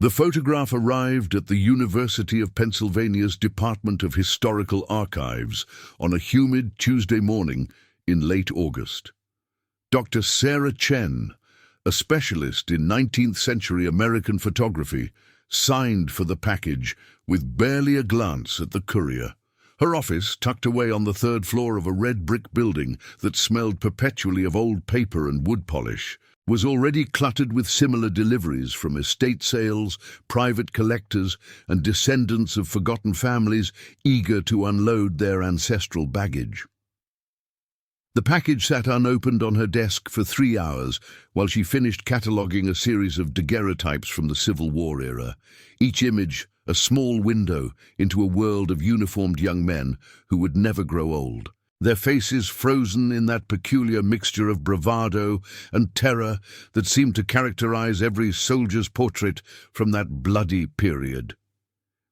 The photograph arrived at the University of Pennsylvania's Department of Historical Archives on a humid Tuesday morning in late August. Dr. Sarah Chen, a specialist in 19th-century American photography, signed for the package with barely a glance at the courier. Her office, tucked away on the third floor of a red brick building that smelled perpetually of old paper and wood polish, was already cluttered with similar deliveries from estate sales, private collectors, and descendants of forgotten families eager to unload their ancestral baggage. The package sat unopened on her desk for 3 hours while she finished cataloguing a series of daguerreotypes from the Civil War era, each image a small window into a world of uniformed young men who would never grow old, their faces frozen in that peculiar mixture of bravado and terror that seemed to characterize every soldier's portrait from that bloody period.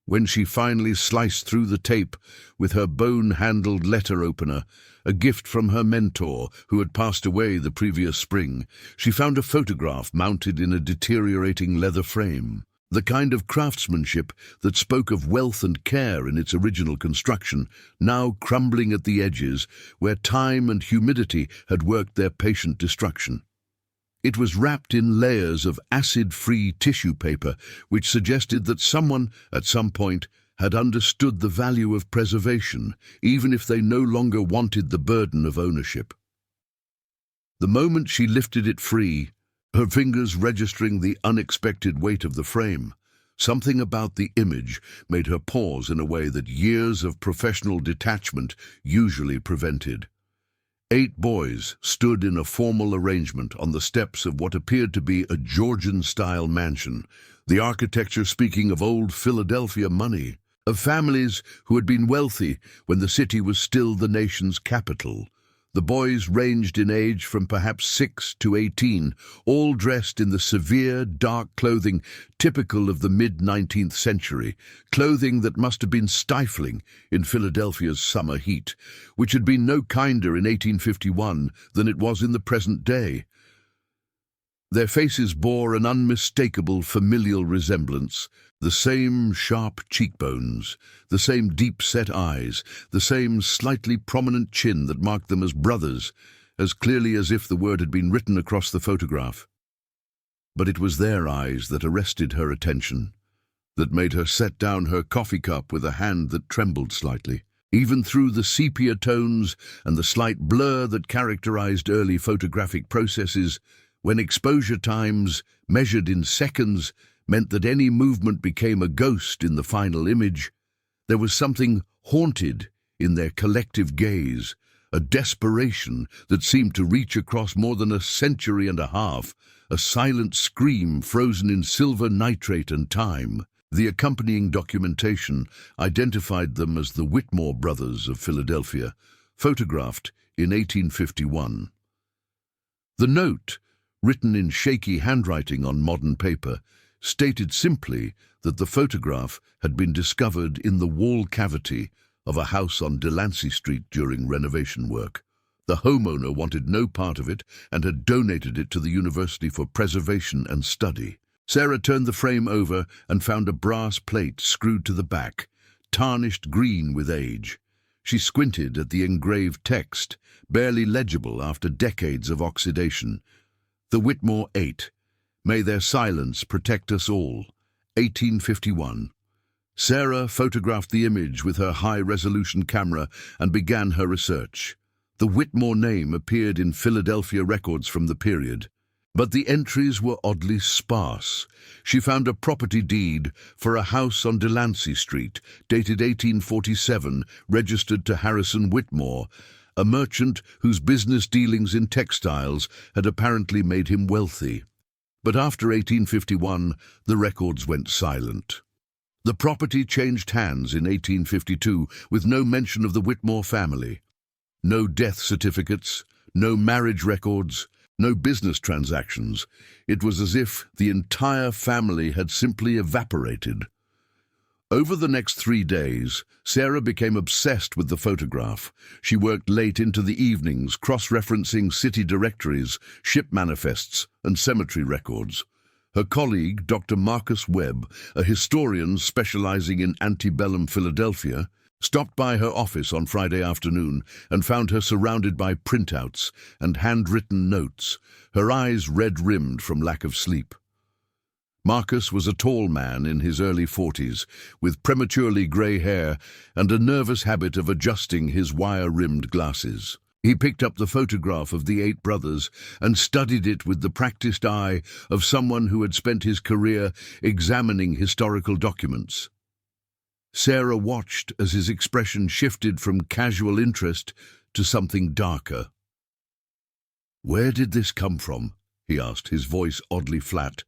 When she finally sliced through the tape with her bone-handled letter opener, a gift from her mentor who had passed away the previous spring, she found a photograph mounted in a deteriorating leather frame. The kind of craftsmanship that spoke of wealth and care in its original construction, now crumbling at the edges where time and humidity had worked their patient destruction. It was wrapped in layers of acid-free tissue paper, which suggested that someone, at some point, had understood the value of preservation, even if they no longer wanted the burden of ownership. The moment she lifted it free, her fingers registering the unexpected weight of the frame, something about the image made her pause in a way that years of professional detachment usually prevented. 8 boys stood in a formal arrangement on the steps of what appeared to be a Georgian-style mansion, the architecture speaking of old Philadelphia money, of families who had been wealthy when the city was still the nation's capital. The boys ranged in age from perhaps 6 to 18, all dressed in the severe, dark clothing typical of the mid-19th century, clothing that must have been stifling in Philadelphia's summer heat, which had been no kinder in 1851 than it was in the present day. Their faces bore an unmistakable familial resemblance, the same sharp cheekbones, the same deep-set eyes, the same slightly prominent chin that marked them as brothers, as clearly as if the word had been written across the photograph. But it was their eyes that arrested her attention, that made her set down her coffee cup with a hand that trembled slightly. Even through the sepia tones and the slight blur that characterized early photographic processes, when exposure times, measured in seconds, meant that any movement became a ghost in the final image, there was something haunted in their collective gaze, a desperation that seemed to reach across more than a century and a half, a silent scream frozen in silver nitrate and time. The accompanying documentation identified them as the Whitmore brothers of Philadelphia, photographed in 1851. The note, written in shaky handwriting on modern paper, stated simply that the photograph had been discovered in the wall cavity of a house on Delancey Street during renovation work. The homeowner wanted no part of it and had donated it to the university for preservation and study. Sarah turned the frame over and found a brass plate screwed to the back, tarnished green with age. She squinted at the engraved text, barely legible after decades of oxidation. The Whitmore 8. May their silence protect us all. 1851. Sarah photographed the image with her high-resolution camera and began her research. The Whitmore name appeared in Philadelphia records from the period, but the entries were oddly sparse. She found a property deed for a house on Delancey Street, dated 1847, registered to Harrison Whitmore, a merchant whose business dealings in textiles had apparently made him wealthy. But after 1851, the records went silent. The property changed hands in 1852 with no mention of the Whitmore family. No death certificates, no marriage records, no business transactions. It was as if the entire family had simply evaporated. Over the next 3 days, Sarah became obsessed with the photograph. She worked late into the evenings, cross-referencing city directories, ship manifests, and cemetery records. Her colleague, Dr. Marcus Webb, a historian specializing in antebellum Philadelphia, stopped by her office on Friday afternoon and found her surrounded by printouts and handwritten notes, her eyes red-rimmed from lack of sleep. Marcus was a tall man in his early 40s, with prematurely grey hair and a nervous habit of adjusting his wire-rimmed glasses. He picked up the photograph of the 8 brothers and studied it with the practiced eye of someone who had spent his career examining historical documents. Sarah watched as his expression shifted from casual interest to something darker. "Where did this come from?" he asked, his voice oddly flat.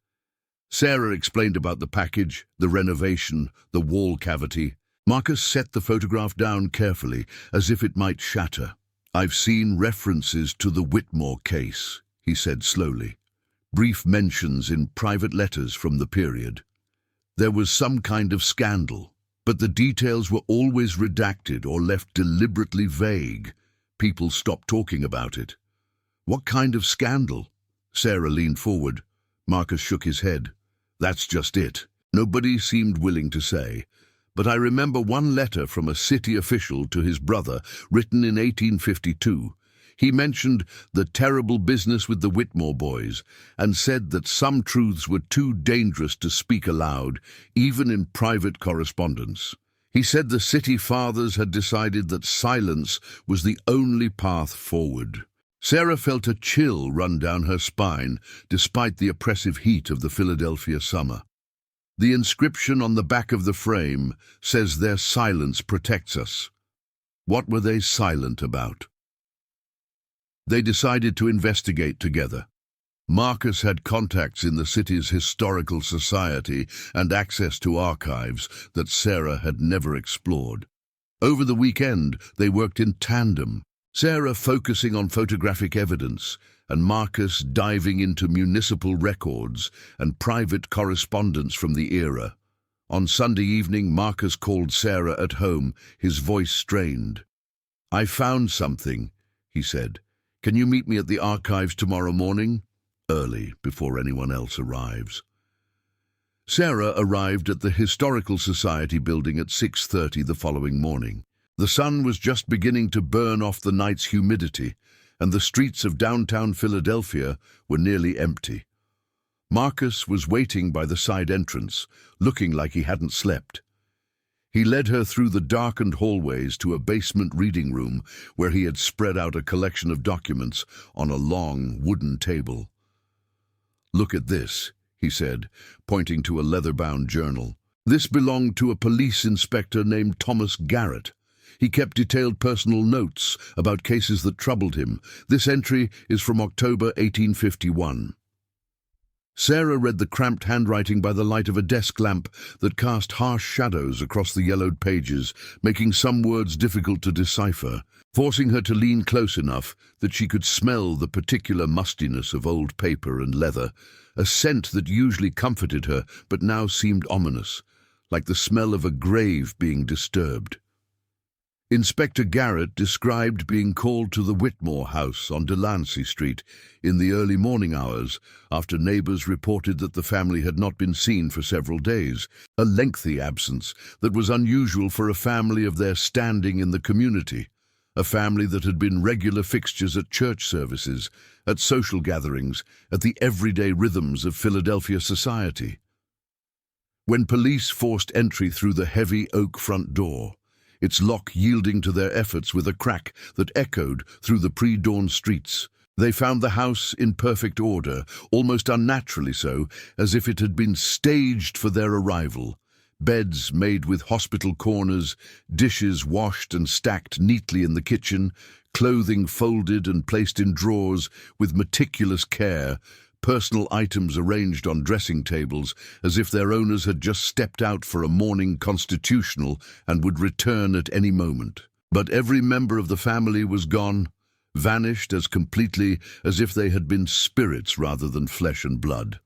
Sarah explained about the package, the renovation, the wall cavity. Marcus set the photograph down carefully, as if it might shatter. "I've seen references to the Whitmore case," he said slowly. "Brief mentions in private letters from the period. There was some kind of scandal, but the details were always redacted or left deliberately vague. People stopped talking about it." "What kind of scandal?" Sarah leaned forward. Marcus shook his head. "That's just it. Nobody seemed willing to say. But I remember one letter from a city official to his brother, written in 1852. He mentioned the terrible business with the Whitmore boys and said that some truths were too dangerous to speak aloud, even in private correspondence. He said the city fathers had decided that silence was the only path forward." Sarah felt a chill run down her spine, despite the oppressive heat of the Philadelphia summer. The inscription on the back of the frame says their silence protects us. What were they silent about? They decided to investigate together. Marcus had contacts in the city's historical society and access to archives that Sarah had never explored. Over the weekend, they worked in tandem, Sarah focusing on photographic evidence and Marcus diving into municipal records and private correspondence from the era. On Sunday evening, Marcus called Sarah at home, his voice strained. "I found something," he said. "Can you meet me at the archives tomorrow morning?" Early, before anyone else arrives. Sarah arrived at the Historical Society building at 6:30 the following morning. The sun was just beginning to burn off the night's humidity, and the streets of downtown Philadelphia were nearly empty. Marcus was waiting by the side entrance, looking like he hadn't slept. He led her through the darkened hallways to a basement reading room where he had spread out a collection of documents on a long wooden table. "Look at this," he said, pointing to a leather-bound journal. "This belonged to a police inspector named Thomas Garrett. He kept detailed personal notes about cases that troubled him. This entry is from October 1851. Sarah read the cramped handwriting by the light of a desk lamp that cast harsh shadows across the yellowed pages, making some words difficult to decipher, forcing her to lean close enough that she could smell the particular mustiness of old paper and leather, a scent that usually comforted her but now seemed ominous, like the smell of a grave being disturbed. Inspector Garrett described being called to the Whitmore house on Delancey Street in the early morning hours after neighbors reported that the family had not been seen for several days, a lengthy absence that was unusual for a family of their standing in the community, a family that had been regular fixtures at church services, at social gatherings, at the everyday rhythms of Philadelphia society. When police forced entry through the heavy oak front door, its lock yielding to their efforts with a crack that echoed through the pre-dawn streets, they found the house in perfect order, almost unnaturally so, as if it had been staged for their arrival. Beds made with hospital corners, dishes washed and stacked neatly in the kitchen, clothing folded and placed in drawers with meticulous care, personal items arranged on dressing tables as if their owners had just stepped out for a morning constitutional and would return at any moment. But every member of the family was gone, vanished as completely as if they had been spirits rather than flesh and blood.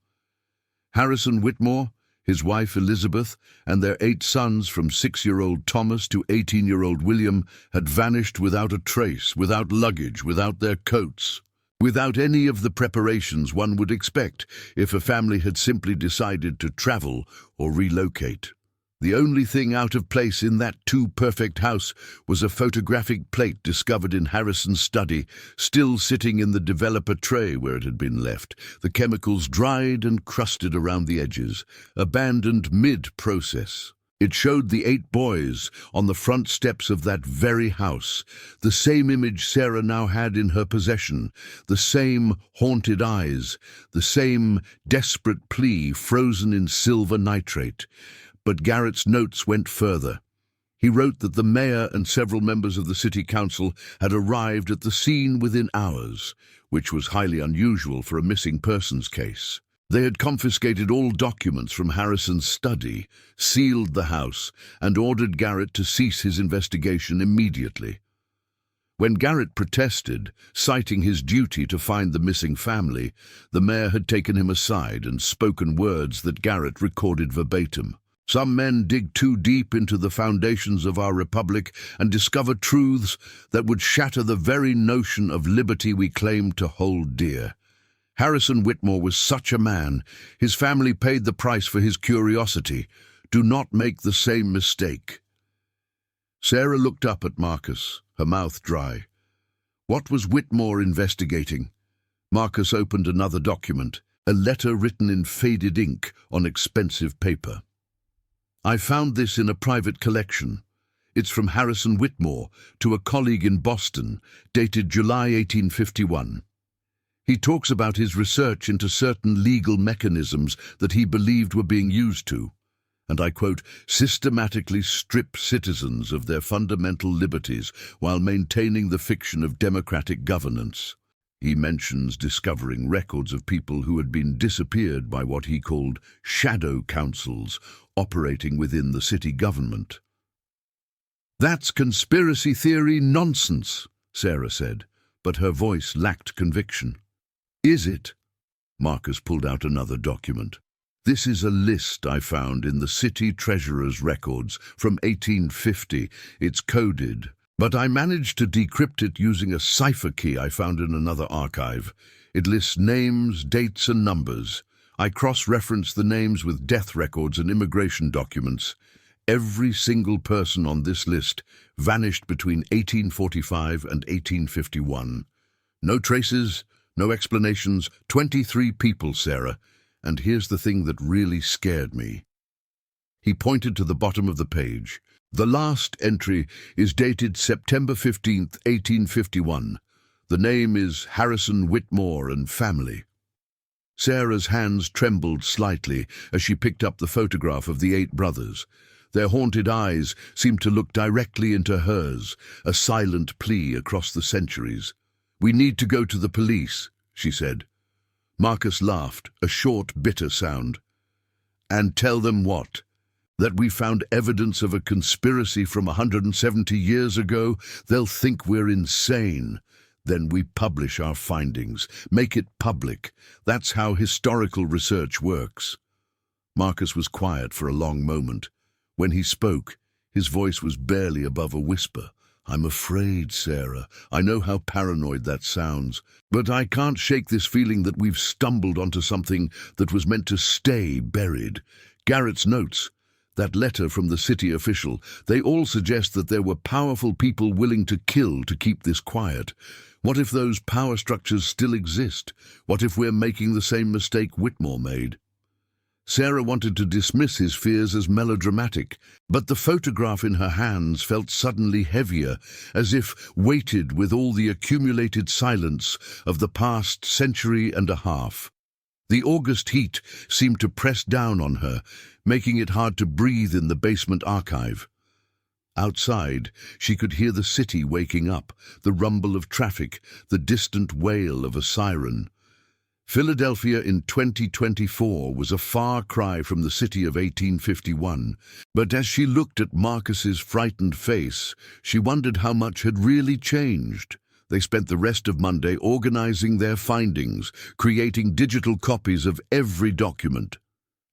Harrison Whitmore, his wife Elizabeth, and their 8 sons from 6-year-old Thomas to 18-year-old William had vanished without a trace, without luggage, without their coats. without any of the preparations one would expect if a family had simply decided to travel or relocate. The only thing out of place in that too-perfect house was a photographic plate discovered in Harrison's study, still sitting in the developer tray where it had been left, the chemicals dried and crusted around the edges, abandoned mid-process. It showed the 8 boys on the front steps of that very house, the same image Sarah now had in her possession, the same haunted eyes, the same desperate plea frozen in silver nitrate. But Garrett's notes went further. He wrote that the mayor and several members of the city council had arrived at the scene within hours, which was highly unusual for a missing persons case. They had confiscated all documents from Harrison's study, sealed the house, and ordered Garrett to cease his investigation immediately. When Garrett protested, citing his duty to find the missing family, the mayor had taken him aside and spoken words that Garrett recorded verbatim. "Some men dig too deep into the foundations of our republic and discover truths that would shatter the very notion of liberty we claim to hold dear. Harrison Whitmore was such a man. His family paid the price for his curiosity. Do not make the same mistake." Sarah looked up at Marcus, her mouth dry. What was Whitmore investigating? Marcus opened another document, a letter written in faded ink on expensive paper. "I found this in a private collection. It's from Harrison Whitmore to a colleague in Boston, dated July 1851. He talks about his research into certain legal mechanisms that he believed were being used to, and I quote, systematically strip citizens of their fundamental liberties while maintaining the fiction of democratic governance. He mentions discovering records of people who had been disappeared by what he called shadow councils operating within the city government." "That's conspiracy theory nonsense," Sarah said, but her voice lacked conviction. "Is it?" Marcus pulled out another document. "This is a list I found in the city treasurer's records from 1850. It's coded, but I managed to decrypt it using a cipher key I found in another archive. It lists names, dates, and numbers. I cross-referenced the names with death records and immigration documents. Every single person on this list vanished between 1845 and 1851. No traces, no explanations, 23 people, Sarah. And here's the thing that really scared me." He pointed to the bottom of the page. "The last entry is dated September 15th, 1851. The name is Harrison Whitmore and family." Sarah's hands trembled slightly as she picked up the photograph of the 8 brothers. Their haunted eyes seemed to look directly into hers, a silent plea across the centuries. "We need to go to the police," she said. Marcus laughed, a short, bitter sound. "And tell them what? That we found evidence of a conspiracy from 170 years ago? They'll think we're insane. Then we publish our findings, make it public. That's how historical research works." Marcus was quiet for a long moment. When he spoke, his voice was barely above a whisper. "I'm afraid, Sarah. I know how paranoid that sounds, but I can't shake this feeling that we've stumbled onto something that was meant to stay buried. Garrett's notes, that letter from the city official, they all suggest that there were powerful people willing to kill to keep this quiet. What if those power structures still exist? What if we're making the same mistake Whitmore made?" Sarah wanted to dismiss his fears as melodramatic, but the photograph in her hands felt suddenly heavier, as if weighted with all the accumulated silence of the past century and a half. The August heat seemed to press down on her, making it hard to breathe in the basement archive. Outside, she could hear the city waking up, the rumble of traffic, the distant wail of a siren. Philadelphia in 2024 was a far cry from the city of 1851, but as she looked at Marcus's frightened face, she wondered how much had really changed. They spent the rest of Monday organizing their findings, creating digital copies of every document.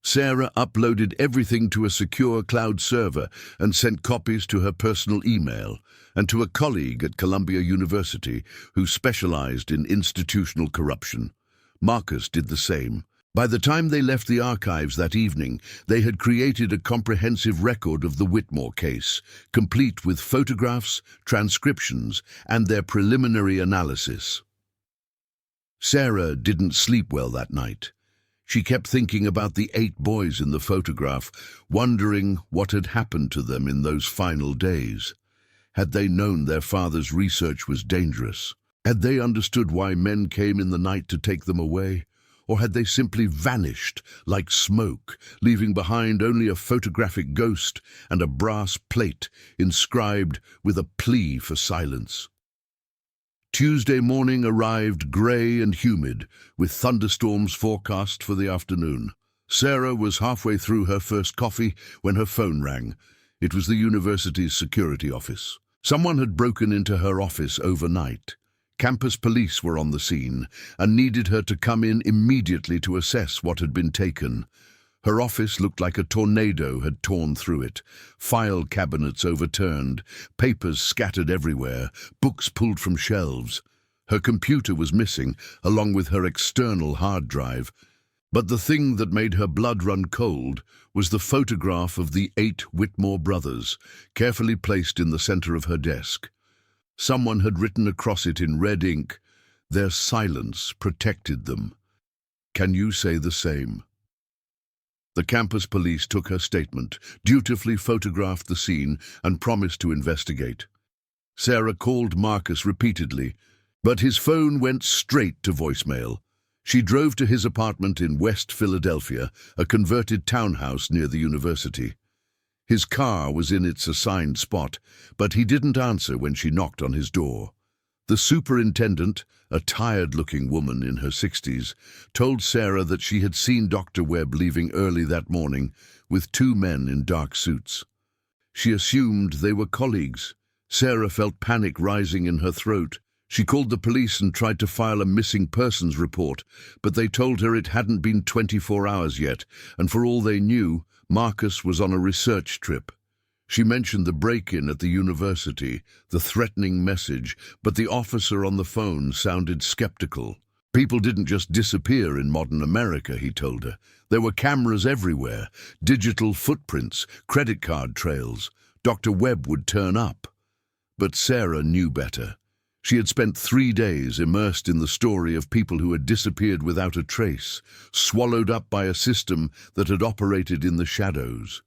Sarah uploaded everything to a secure cloud server and sent copies to her personal email and to a colleague at Columbia University who specialized in institutional corruption. Marcus did the same. By the time they left the archives that evening, they had created a comprehensive record of the Whitmore case, complete with photographs, transcriptions, and their preliminary analysis. Sarah didn't sleep well that night. She kept thinking about the 8 boys in the photograph, wondering what had happened to them in those final days. Had they known their father's research was dangerous? Had they understood why men came in the night to take them away? Or had they simply vanished like smoke, leaving behind only a photographic ghost and a brass plate inscribed with a plea for silence? Tuesday morning arrived grey and humid, with thunderstorms forecast for the afternoon. Sarah was halfway through her first coffee when her phone rang. It was the university's security office. Someone had broken into her office overnight. Campus police were on the scene and needed her to come in immediately to assess what had been taken. Her office looked like a tornado had torn through it. File cabinets overturned, papers scattered everywhere, books pulled from shelves. Her computer was missing, along with her external hard drive. But the thing that made her blood run cold was the photograph of the 8 Whitmore brothers, carefully placed in the center of her desk. Someone had written across it in red ink, "Their silence protected them. Can you say the same?" The campus police took her statement, dutifully photographed the scene, and promised to investigate. Sarah called Marcus repeatedly, but his phone went straight to voicemail. She drove to his apartment in West Philadelphia, a converted townhouse near the university. His car was in its assigned spot, but he didn't answer when she knocked on his door. The superintendent, a tired-looking woman in her 60s, told Sarah that she had seen Dr. Webb leaving early that morning with 2 men in dark suits. She assumed they were colleagues. Sarah felt panic rising in her throat. She called the police and tried to file a missing persons report, but they told her it hadn't been 24 hours yet, and for all they knew, Marcus was on a research trip. She mentioned the break-in at the university, the threatening message, but the officer on the phone sounded skeptical. People didn't just disappear in modern America, he told her. There were cameras everywhere, digital footprints, credit card trails. Dr. Webb would turn up. But Sarah knew better. She had spent 3 days immersed in the story of people who had disappeared without a trace, swallowed up by a system that had operated in the shadows.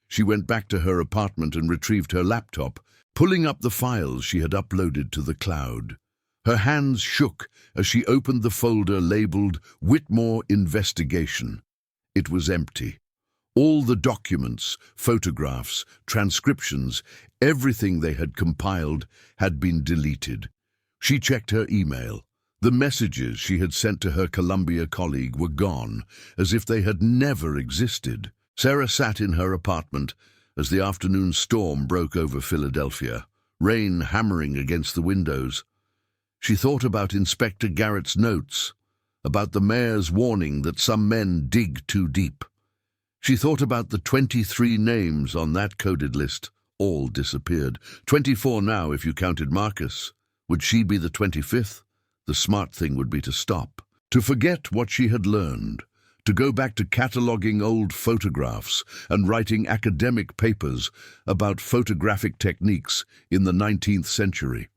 She went back to her apartment and retrieved her laptop, pulling up the files she had uploaded to the cloud. Her hands shook as she opened the folder labeled Whitmore Investigation. It was empty. All the documents, photographs, transcriptions, everything they had compiled had been deleted. She checked her email. The messages she had sent to her Columbia colleague were gone, as if they had never existed. Sarah sat in her apartment as the afternoon storm broke over Philadelphia, rain hammering against the windows. She thought about Inspector Garrett's notes, about the mayor's warning that some men dig too deep. She thought about the 23 names on that coded list. All disappeared. 24 now if you counted Marcus. Would she be the 25th? The smart thing would be to stop, to forget what she had learned, to go back to cataloguing old photographs and writing academic papers about photographic techniques in the 19th century.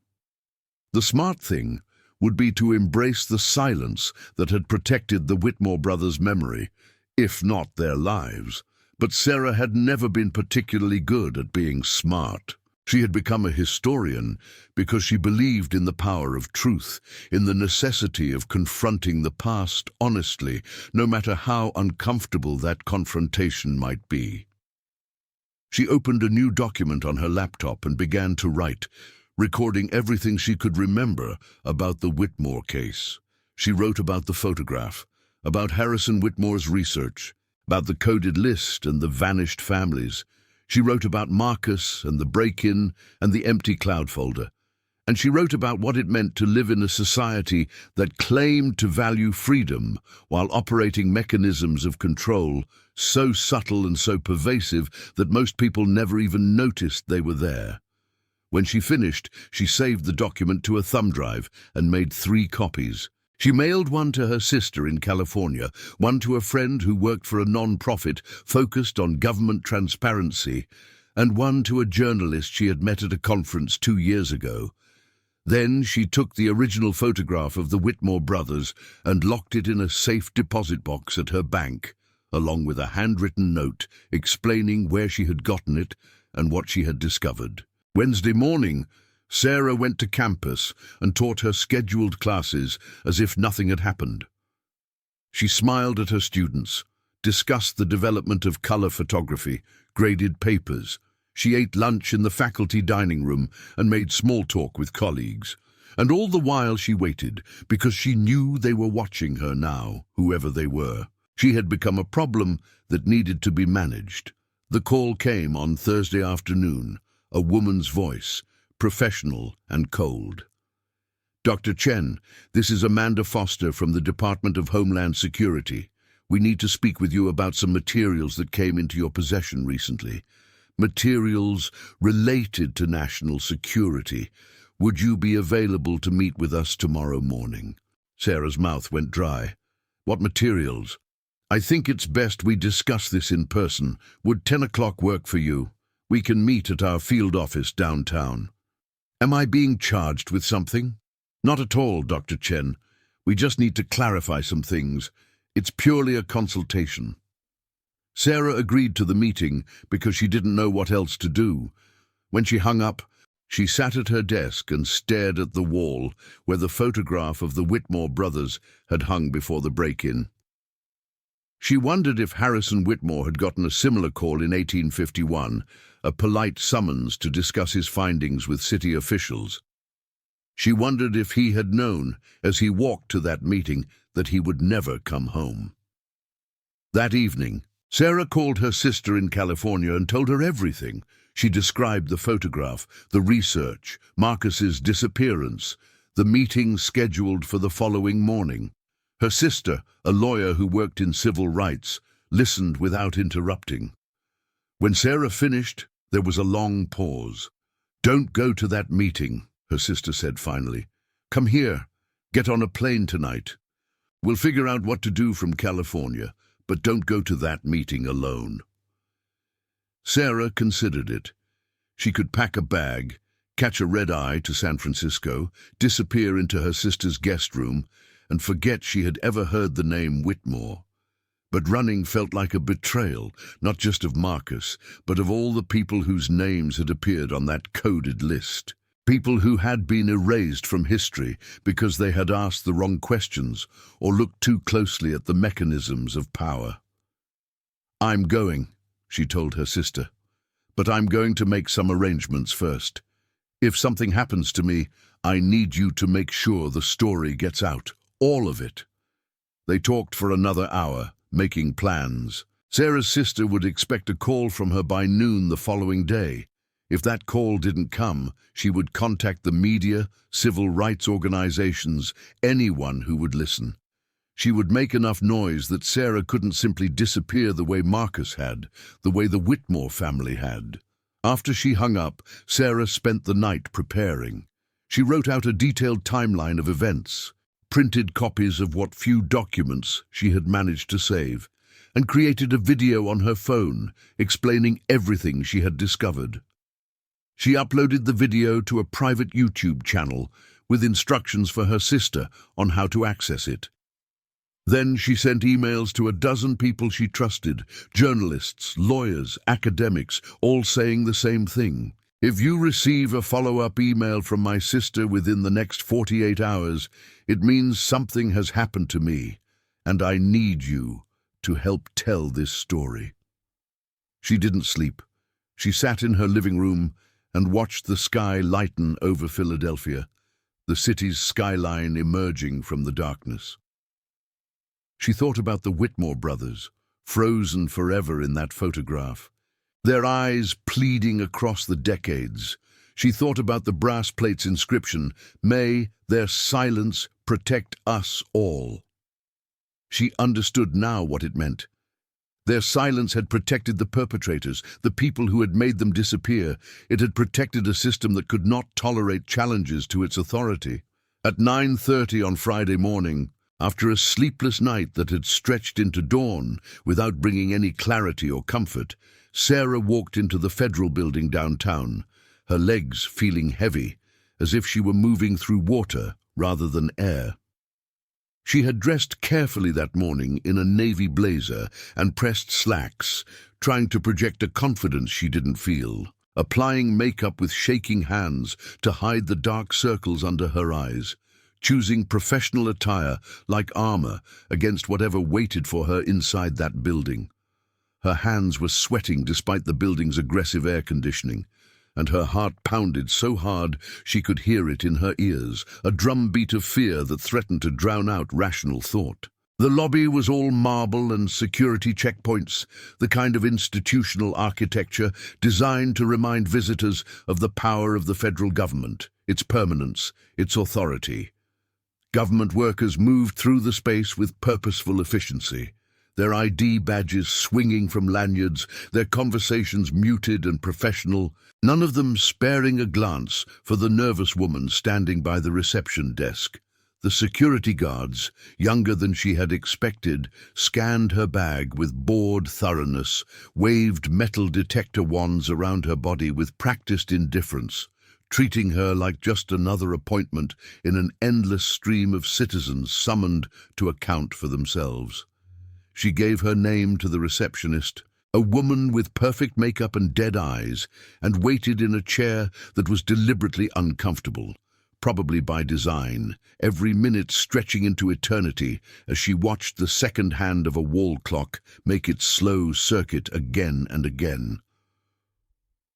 The smart thing would be to embrace the silence that had protected the Whitmore brothers' memory, if not their lives. But Sarah had never been particularly good at being smart. She had become a historian because she believed in the power of truth, in the necessity of confronting the past honestly, no matter how uncomfortable that confrontation might be. She opened a new document on her laptop and began to write, recording everything she could remember about the Whitmore case. She wrote about the photograph, about Harrison Whitmore's research, about the coded list and the vanished families. She wrote about Marcus and the break-in and the empty cloud folder. And she wrote about what it meant to live in a society that claimed to value freedom while operating mechanisms of control so subtle and so pervasive that most people never even noticed they were there. When she finished, she saved the document to a thumb drive and made 3 copies. She mailed one to her sister in California, one to a friend who worked for a non-profit focused on government transparency, and one to a journalist she had met at a conference 2 years ago. Then she took the original photograph of the Whitmore brothers and locked it in a safe deposit box at her bank, along with a handwritten note explaining where she had gotten it and what she had discovered. Wednesday morning, Sarah went to campus and taught her scheduled classes as if nothing had happened. She smiled at her students, discussed the development of color photography, graded papers. She ate lunch in the faculty dining room and made small talk with colleagues. And all the while she waited, because she knew they were watching her now, whoever they were. She had become a problem that needed to be managed. The call came on Thursday afternoon, a woman's voice, professional and cold. "Dr. Chen, this is Amanda Foster from the Department of Homeland Security. We need to speak with you about some materials that came into your possession recently. Materials related to national security. Would you be available to meet with us tomorrow morning?" Sarah's mouth went dry. "What materials?" "I think it's best we discuss this in person. Would 10 o'clock work for you? We can meet at our field office downtown." "Am I being charged with something?" "Not at all, Dr. Chen. We just need to clarify some things. It's purely a consultation." Sarah agreed to the meeting because she didn't know what else to do. When she hung up, she sat at her desk and stared at the wall where the photograph of the Whitmore brothers had hung before the break-in. She wondered if Harrison Whitmore had gotten a similar call in 1851, a polite summons to discuss his findings with city officials. She wondered if he had known, as he walked to that meeting, that he would never come home. That evening, Sarah called her sister in California and told her everything. She described the photograph, the research, Marcus's disappearance, the meeting scheduled for the following morning. Her sister, a lawyer who worked in civil rights, listened without interrupting. When Sarah finished, there was a long pause. "Don't go to that meeting," her sister said finally. "Come here. Get on a plane tonight. We'll figure out what to do from California, but don't go to that meeting alone." Sarah considered it. She could pack a bag, catch a red-eye to San Francisco, disappear into her sister's guest room, and forget she had ever heard the name Whitmore. But running felt like a betrayal, not just of Marcus, but of all the people whose names had appeared on that coded list. People who had been erased from history because they had asked the wrong questions or looked too closely at the mechanisms of power. "I'm going," she told her sister, "but I'm going to make some arrangements first. If something happens to me, I need you to make sure the story gets out, all of it." They talked for another hour, making plans. Sarah's sister would expect a call from her by noon the following day. If that call didn't come, she would contact the media, civil rights organizations, anyone who would listen. She would make enough noise that Sarah couldn't simply disappear the way Marcus had, the way the Whitmore family had. After she hung up, Sarah spent the night preparing. She wrote out a detailed timeline of events, printed copies of what few documents she had managed to save, and created a video on her phone explaining everything she had discovered. She uploaded the video to a private YouTube channel with instructions for her sister on how to access it. Then she sent emails to a dozen people she trusted, journalists, lawyers, academics, all saying the same thing. "If you receive a follow-up email from my sister within the next 48 hours, it means something has happened to me, and I need you to help tell this story." She didn't sleep. She sat in her living room and watched the sky lighten over Philadelphia, the city's skyline emerging from the darkness. She thought about the Whitmore brothers, frozen forever in that photograph, their eyes pleading across the decades. She thought about the brass plate's inscription, "May their silence protect us all." She understood now what it meant. Their silence had protected the perpetrators, the people who had made them disappear. It had protected a system that could not tolerate challenges to its authority. At 9:30 on Friday morning, after a sleepless night that had stretched into dawn without bringing any clarity or comfort, Sarah walked into the Federal Building downtown, her legs feeling heavy, as if she were moving through water rather than air. She had dressed carefully that morning in a navy blazer and pressed slacks, trying to project a confidence she didn't feel, applying makeup with shaking hands to hide the dark circles under her eyes, choosing professional attire like armor against whatever waited for her inside that building. Her hands were sweating despite the building's aggressive air conditioning, and her heart pounded so hard she could hear it in her ears, a drumbeat of fear that threatened to drown out rational thought. The lobby was all marble and security checkpoints, the kind of institutional architecture designed to remind visitors of the power of the federal government, its permanence, its authority. Government workers moved through the space with purposeful efficiency, their ID badges swinging from lanyards, their conversations muted and professional, none of them sparing a glance for the nervous woman standing by the reception desk. The security guards, younger than she had expected, scanned her bag with bored thoroughness, waved metal detector wands around her body with practiced indifference, treating her like just another appointment in an endless stream of citizens summoned to account for themselves. She gave her name to the receptionist, a woman with perfect makeup and dead eyes, and waited in a chair that was deliberately uncomfortable, probably by design, every minute stretching into eternity as she watched the second hand of a wall clock make its slow circuit again and again.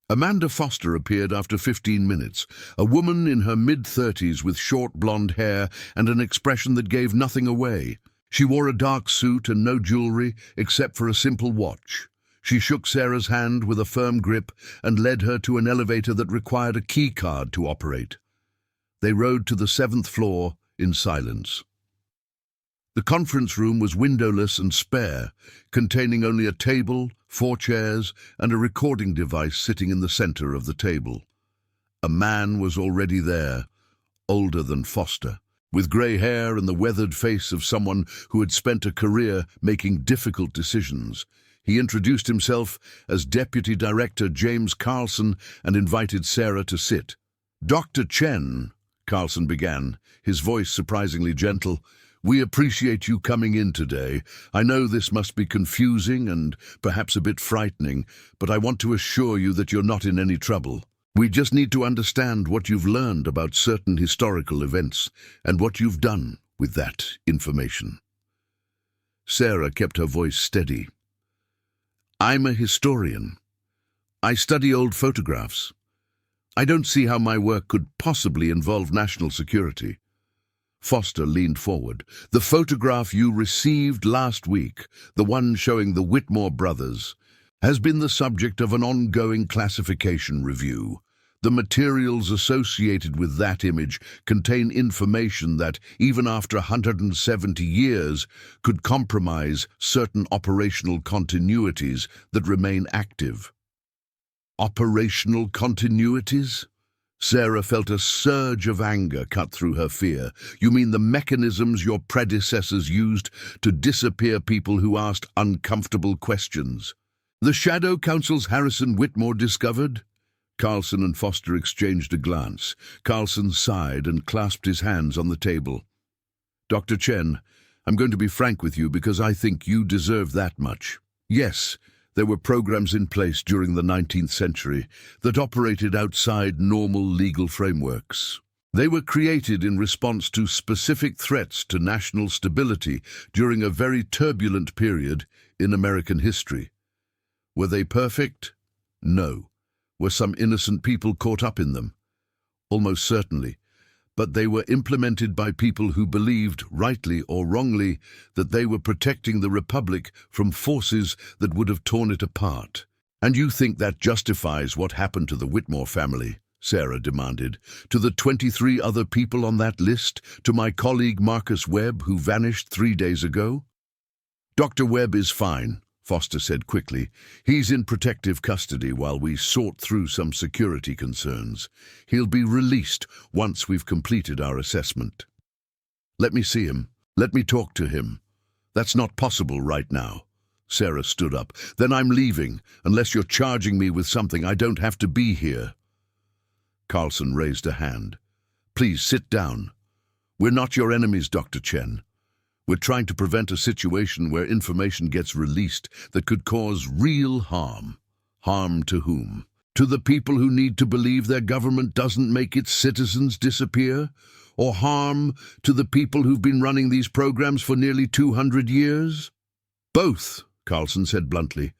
Amanda Foster appeared after 15 minutes, a woman in her mid-30s with short blonde hair and an expression that gave nothing away. She wore a dark suit and no jewelry except for a simple watch. She shook Sarah's hand with a firm grip and led her to an elevator that required a key card to operate. They rode to the 7th floor in silence. The conference room was windowless and spare, containing only a table, 4 chairs, and a recording device sitting in the center of the table. A man was already there, older than Foster, with grey hair and the weathered face of someone who had spent a career making difficult decisions. He introduced himself as Deputy Director James Carlson and invited Sarah to sit. "Dr. Chen," Carlson began, his voice surprisingly gentle, "we appreciate you coming in today. I know this must be confusing and perhaps a bit frightening, but I want to assure you that you're not in any trouble. We just need to understand what you've learned about certain historical events and what you've done with that information." Sarah kept her voice steady. "I'm a historian. I study old photographs. I don't see how my work could possibly involve national security." Foster leaned forward. "The photograph you received last week, the one showing the Whitmore brothers, has been the subject of an ongoing classification review. The materials associated with that image contain information that, even after 170 years, could compromise certain operational continuities that remain active." Operational continuities? Sarah felt a surge of anger cut through her fear. "You mean the mechanisms your predecessors used to disappear people who asked uncomfortable questions? The Shadow Council's Harrison Whitmore discovered?" Carlson and Foster exchanged a glance. Carlson sighed and clasped his hands on the table. "Dr. Chen, I'm going to be frank with you because I think you deserve that much. Yes, there were programs in place during the 19th century that operated outside normal legal frameworks. They were created in response to specific threats to national stability during a very turbulent period in American history. Were they perfect? No. Were some innocent people caught up in them? Almost certainly. But they were implemented by people who believed, rightly or wrongly, that they were protecting the Republic from forces that would have torn it apart. And you think that justifies what happened to the Whitmore family? Sarah demanded. To the 23 other people on that list? To my colleague Marcus Webb, who vanished 3 days ago? Dr. Webb is fine, Foster said quickly. He's in protective custody while we sort through some security concerns. He'll be released once we've completed our assessment. Let me see him. Let me talk to him. That's not possible right now. Sarah stood up. Then I'm leaving, unless you're charging me with something I don't have to be here. Carlson raised a hand. Please sit down. We're not your enemies, Dr. Chen. We're trying to prevent a situation where information gets released that could cause real harm. Harm to whom? To the people who need to believe their government doesn't make its citizens disappear? Or harm to the people who've been running these programs for nearly 200 years? Both, Carlson said bluntly.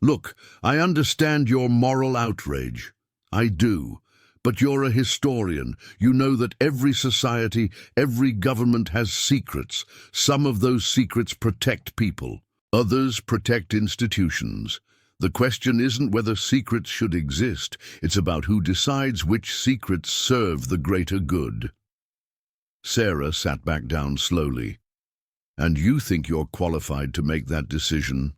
Look, I understand your moral outrage. I do. But you're a historian. You know that every society, every government has secrets. Some of those secrets protect people. Others protect institutions. The question isn't whether secrets should exist. It's about who decides which secrets serve the greater good. Sarah sat back down slowly. And you think you're qualified to make that decision?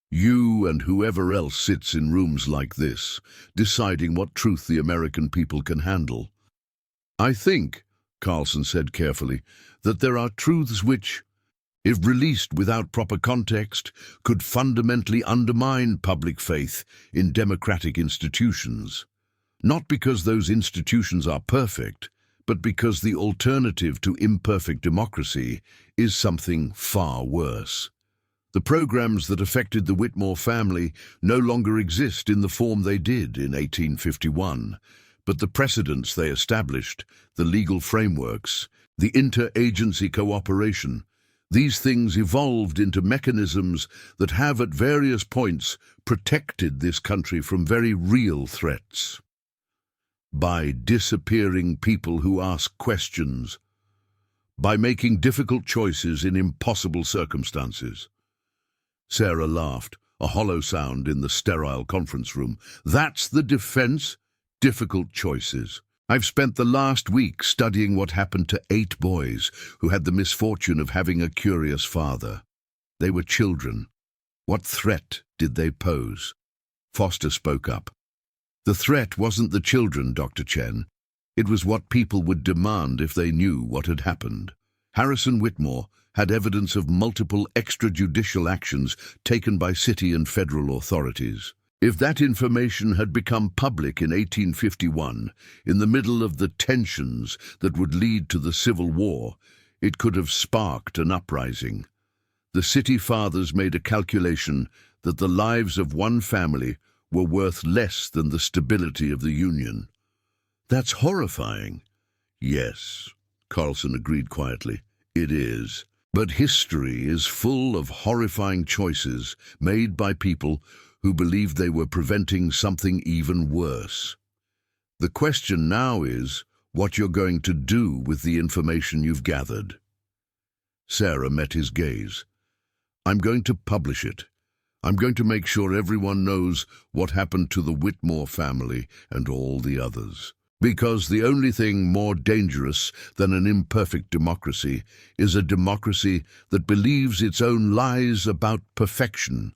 You and whoever else sits in rooms like this, deciding what truth the American people can handle. I think, Carlson said carefully, that there are truths which, if released without proper context, could fundamentally undermine public faith in democratic institutions. Not because those institutions are perfect, but because the alternative to imperfect democracy is something far worse. The programs that affected the Whitmore family no longer exist in the form they did in 1851, but the precedents they established, the legal frameworks, the interagency cooperation, these things evolved into mechanisms that have at various points protected this country from very real threats. By disappearing people who ask questions, by making difficult choices in impossible circumstances. Sarah laughed, a hollow sound in the sterile conference room. That's the defense? Difficult choices. I've spent the last week studying what happened to 8 boys who had the misfortune of having a curious father. They were children. What threat did they pose? Foster spoke up. The threat wasn't the children, Dr. Chen. It was what people would demand if they knew what had happened. Harrison Whitmore had evidence of multiple extrajudicial actions taken by city and federal authorities. If that information had become public in 1851, in the middle of the tensions that would lead to the Civil War, it could have sparked an uprising. The city fathers made a calculation that the lives of one family were worth less than the stability of the Union. That's horrifying. Yes, Carlson agreed quietly. It is. But history is full of horrifying choices made by people who believed they were preventing something even worse. The question now is what you're going to do with the information you've gathered. Sarah met his gaze. I'm going to publish it. I'm going to make sure everyone knows what happened to the Whitmore family and all the others. Because the only thing more dangerous than an imperfect democracy is a democracy that believes its own lies about perfection.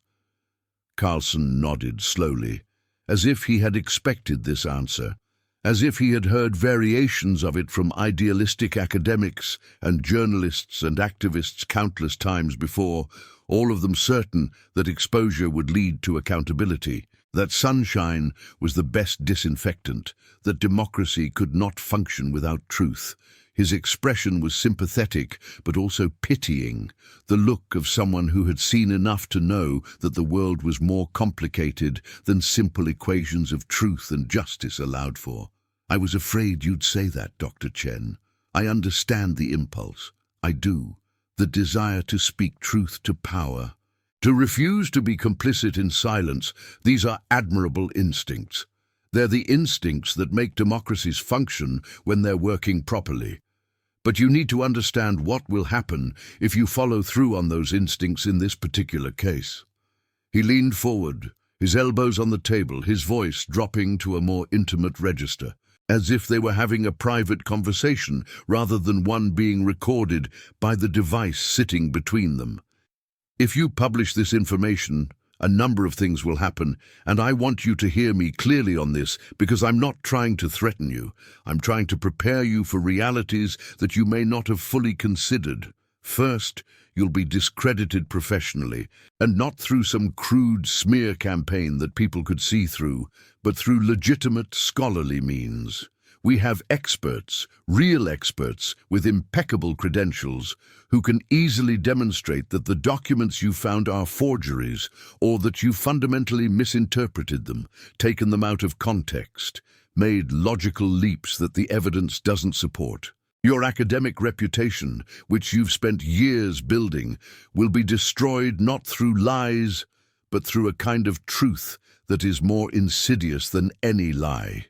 Carlson nodded slowly, as if he had expected this answer, as if he had heard variations of it from idealistic academics and journalists and activists countless times before, all of them certain that exposure would lead to accountability, that sunshine was the best disinfectant, that democracy could not function without truth. His expression was sympathetic, but also pitying, the look of someone who had seen enough to know that the world was more complicated than simple equations of truth and justice allowed for. I was afraid you'd say that, Dr. Chen. I understand the impulse. I do. The desire to speak truth to power. To refuse to be complicit in silence, these are admirable instincts. They're the instincts that make democracies function when they're working properly. But you need to understand what will happen if you follow through on those instincts in this particular case. He leaned forward, his elbows on the table, his voice dropping to a more intimate register. as if they were having a private conversation rather than one being recorded by the device sitting between them. If you publish this information, a number of things will happen, and I want you to hear me clearly on this because I'm not trying to threaten you. I'm trying to prepare you for realities that you may not have fully considered. First, you'll be discredited professionally, and not through some crude smear campaign that people could see through, but through legitimate scholarly means. We have experts, real experts, with impeccable credentials, who can easily demonstrate that the documents you found are forgeries, or that you fundamentally misinterpreted them, taken them out of context, made logical leaps that the evidence doesn't support. Your academic reputation, which you've spent years building, will be destroyed not through lies, but through a kind of truth that is more insidious than any lie.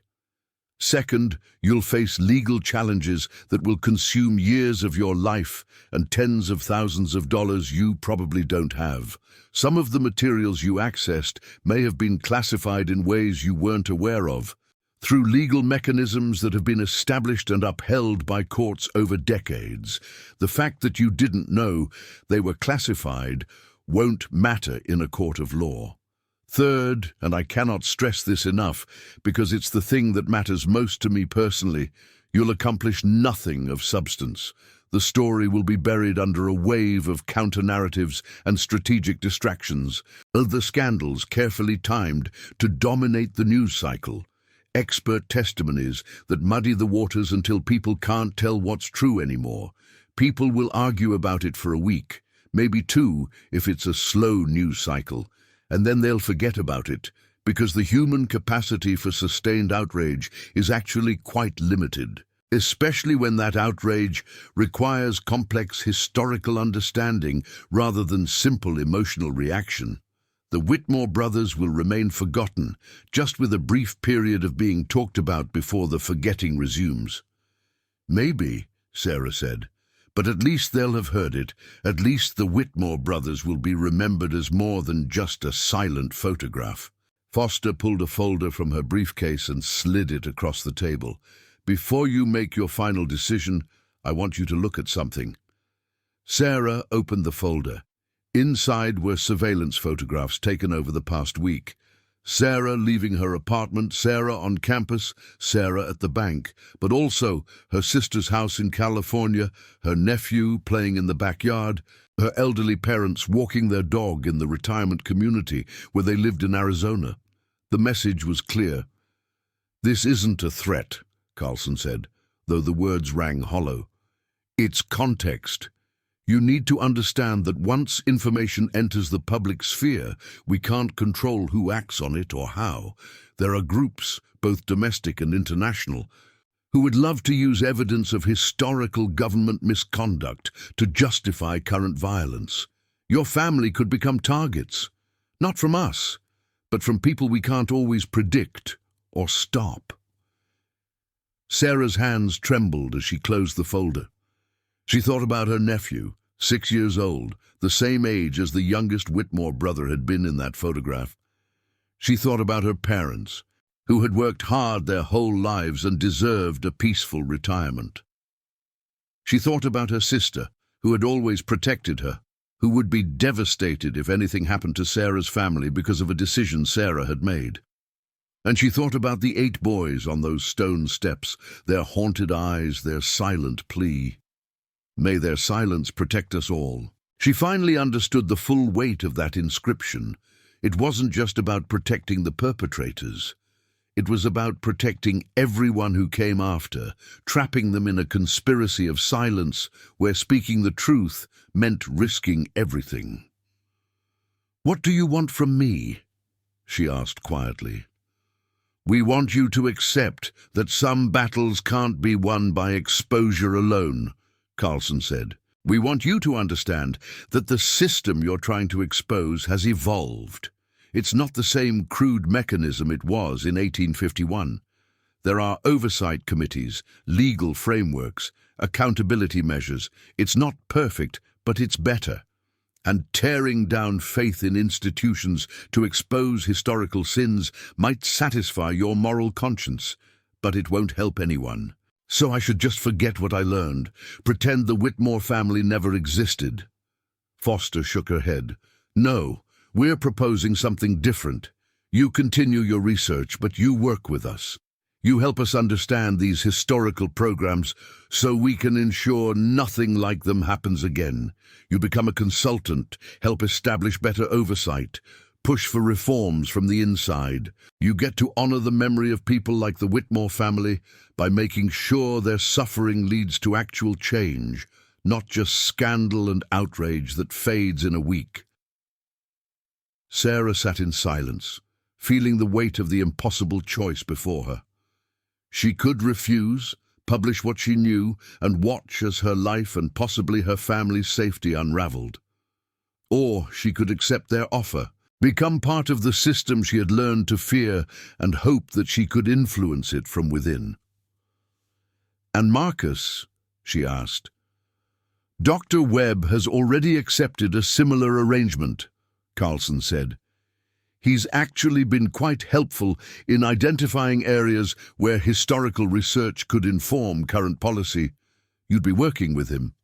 Second, you'll face legal challenges that will consume years of your life and tens of thousands of dollars you probably don't have. Some of the materials you accessed may have been classified in ways you weren't aware of, through legal mechanisms that have been established and upheld by courts over decades. The fact that you didn't know they were classified won't matter in a court of law. Third, and I cannot stress this enough because it's the thing that matters most to me personally, you'll accomplish nothing of substance. The story will be buried under a wave of counter-narratives and strategic distractions, the scandals carefully timed to dominate the news cycle, expert testimonies that muddy the waters until people can't tell what's true anymore. People will argue about it for a week, maybe two if it's a slow news cycle, and then they'll forget about it, because the human capacity for sustained outrage is actually quite limited, especially when that outrage requires complex historical understanding rather than simple emotional reaction. The Whitmore brothers will remain forgotten, just with a brief period of being talked about before the forgetting resumes. Maybe, Sarah said, but at least they'll have heard it. At least the Whitmore brothers will be remembered as more than just a silent photograph. Foster pulled a folder from her briefcase and slid it across the table. Before you make your final decision, I want you to look at something. Sarah opened the folder. Inside were surveillance photographs taken over the past week. Sarah leaving her apartment, Sarah on campus, Sarah at the bank, but also her sister's house in California, her nephew playing in the backyard, her elderly parents walking their dog in the retirement community where they lived in Arizona. The message was clear. "This isn't a threat," Carlson said, though the words rang hollow. "It's context. You need to understand that once information enters the public sphere, we can't control who acts on it or how. There are groups, both domestic and international, who would love to use evidence of historical government misconduct to justify current violence. Your family could become targets, not from us, but from people we can't always predict or stop." Sarah's hands trembled as she closed the folder. She thought about her nephew, 6 years old, the same age as the youngest Whitmore brother had been in that photograph. She thought about her parents, who had worked hard their whole lives and deserved a peaceful retirement. She thought about her sister, who had always protected her, who would be devastated if anything happened to Sarah's family because of a decision Sarah had made. And she thought about the 8 boys on those stone steps, their haunted eyes, their silent plea. May their silence protect us all. She finally understood the full weight of that inscription. It wasn't just about protecting the perpetrators. It was about protecting everyone who came after, trapping them in a conspiracy of silence where speaking the truth meant risking everything. "What do you want from me?" she asked quietly. "We want you to accept that some battles can't be won by exposure alone," Carlson said. "We want you to understand that the system you're trying to expose has evolved. It's not the same crude mechanism it was in 1851. There are oversight committees, legal frameworks, accountability measures. It's not perfect, but it's better. And tearing down faith in institutions to expose historical sins might satisfy your moral conscience, but it won't help anyone. So I should just forget what I learned, pretend the Whitmore family never existed. Foster shook her head. No, we're proposing something different. You continue your research, but you work with us. You help us understand these historical programs so we can ensure nothing like them happens again. You become a consultant, help establish better oversight, push for reforms from the inside. You get to honor the memory of people like the Whitmore family by making sure their suffering leads to actual change, not just scandal and outrage that fades in a week. Sarah sat in silence, feeling the weight of the impossible choice before her. She could refuse, publish what she knew, and watch as her life and possibly her family's safety unraveled. Or she could accept their offer, become part of the system she had learned to fear, and hope that she could influence it from within. "And Marcus?" she asked. "Dr. Webb has already accepted a similar arrangement," Carlson said. "He's actually been quite helpful in identifying areas where historical research could inform current policy. You'd be working with him."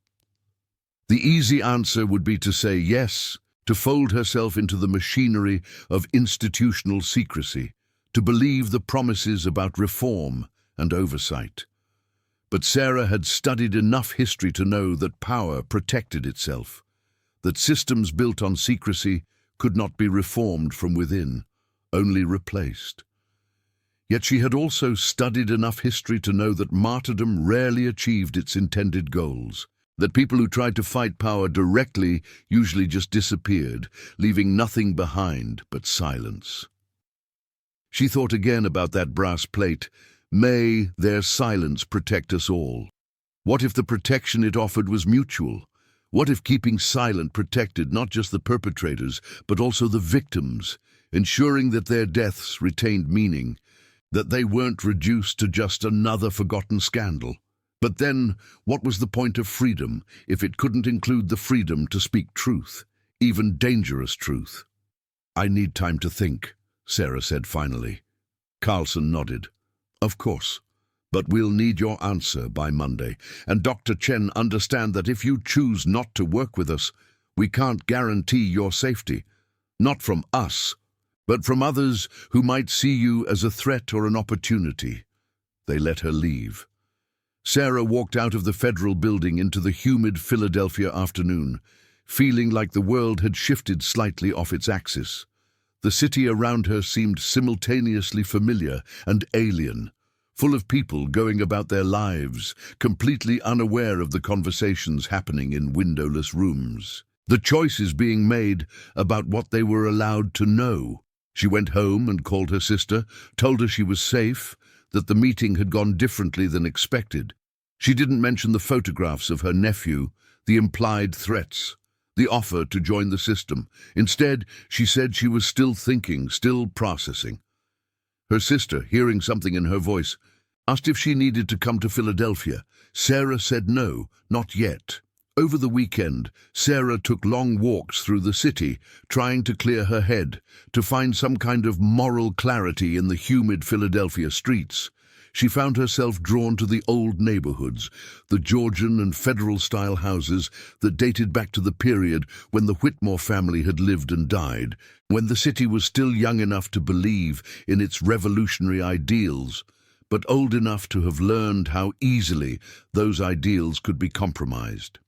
The easy answer would be to say yes, to fold herself into the machinery of institutional secrecy, to believe the promises about reform and oversight. But Sarah had studied enough history to know that power protected itself, that systems built on secrecy could not be reformed from within, only replaced. Yet she had also studied enough history to know that martyrdom rarely achieved its intended goals, that people who tried to fight power directly usually just disappeared, leaving nothing behind but silence. She thought again about that brass plate. May their silence protect us all. What if the protection it offered was mutual? What if keeping silent protected not just the perpetrators, but also the victims, ensuring that their deaths retained meaning, that they weren't reduced to just another forgotten scandal? But then, what was the point of freedom if it couldn't include the freedom to speak truth, even dangerous truth? "I need time to think," Sarah said finally. Carlson nodded. "Of course. But we'll need your answer by Monday. And Dr. Chen, understand that if you choose not to work with us, we can't guarantee your safety. Not from us, but from others who might see you as a threat or an opportunity." They let her leave. Sarah walked out of the federal building into the humid Philadelphia afternoon, feeling like the world had shifted slightly off its axis. The city around her seemed simultaneously familiar and alien, full of people going about their lives, completely unaware of the conversations happening in windowless rooms, the choices being made about what they were allowed to know. She went home and called her sister, told her she was safe, that the meeting had gone differently than expected. She didn't mention the photographs of her nephew, the implied threats, the offer to join the system. Instead, she said she was still thinking, still processing. Her sister, hearing something in her voice, asked if she needed to come to Philadelphia. Sarah said no, not yet. Over the weekend, Sarah took long walks through the city, trying to clear her head, to find some kind of moral clarity in the humid Philadelphia streets. She found herself drawn to the old neighborhoods, the Georgian and Federal-style houses that dated back to the period when the Whitmore family had lived and died, when the city was still young enough to believe in its revolutionary ideals, but old enough to have learned how easily those ideals could be compromised.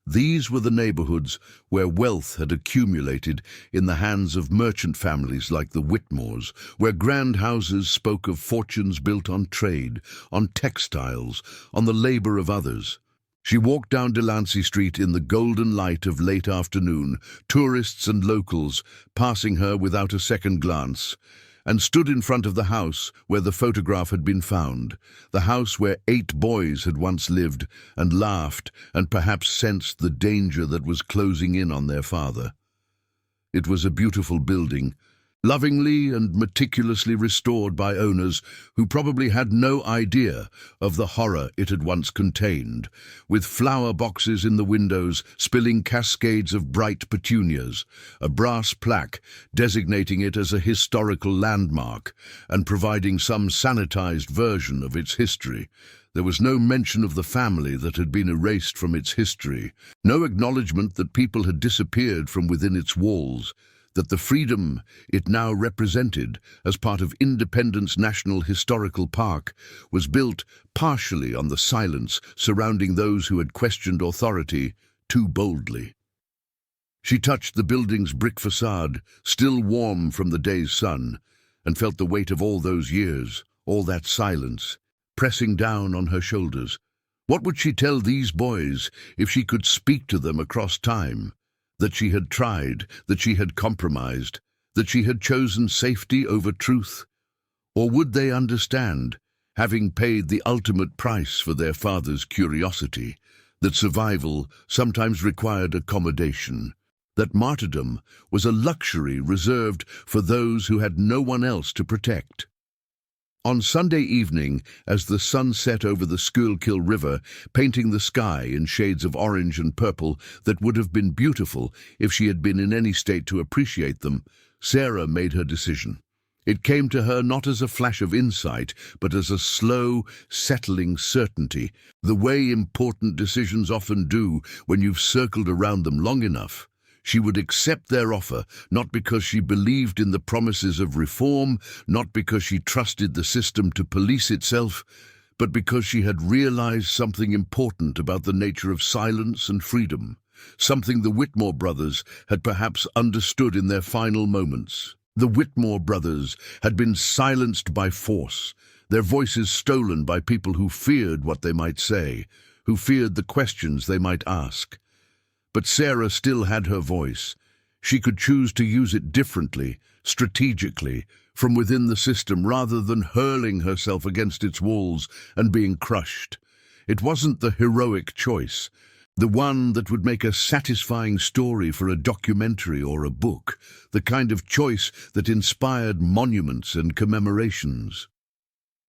These were the neighborhoods where wealth had accumulated in the hands of merchant families like the Whitmores, where grand houses spoke of fortunes built on trade, on textiles, on the labor of others. She walked down Delancey Street in the golden light of late afternoon, tourists and locals passing her without a second glance, and stood in front of the house where the photograph had been found, the house where 8 boys had once lived and laughed and perhaps sensed the danger that was closing in on their father. It was a beautiful building, lovingly and meticulously restored by owners who probably had no idea of the horror it had once contained, with flower boxes in the windows spilling cascades of bright petunias, a brass plaque designating it as a historical landmark and providing some sanitized version of its history. There was no mention of the family that had been erased from its history, no acknowledgement that people had disappeared from within its walls, that the freedom it now represented as part of Independence National Historical Park was built partially on the silence surrounding those who had questioned authority too boldly. She touched the building's brick facade, still warm from the day's sun, and felt the weight of all those years, all that silence, pressing down on her shoulders. What would she tell these boys if she could speak to them across time? That she had tried, that she had compromised, that she had chosen safety over truth? Or would they understand, having paid the ultimate price for their father's curiosity, that survival sometimes required accommodation, that martyrdom was a luxury reserved for those who had no one else to protect? On Sunday evening, as the sun set over the Schuylkill River, painting the sky in shades of orange and purple that would have been beautiful if she had been in any state to appreciate them, Sarah made her decision. It came to her not as a flash of insight, but as a slow, settling certainty, the way important decisions often do when you've circled around them long enough. She would accept their offer, not because she believed in the promises of reform, not because she trusted the system to police itself, but because she had realized something important about the nature of silence and freedom, something the Whitmore brothers had perhaps understood in their final moments. The Whitmore brothers had been silenced by force, their voices stolen by people who feared what they might say, who feared the questions they might ask. But Sarah still had her voice. She could choose to use it differently, strategically, from within the system rather than hurling herself against its walls and being crushed. It wasn't the heroic choice, the one that would make a satisfying story for a documentary or a book, the kind of choice that inspired monuments and commemorations.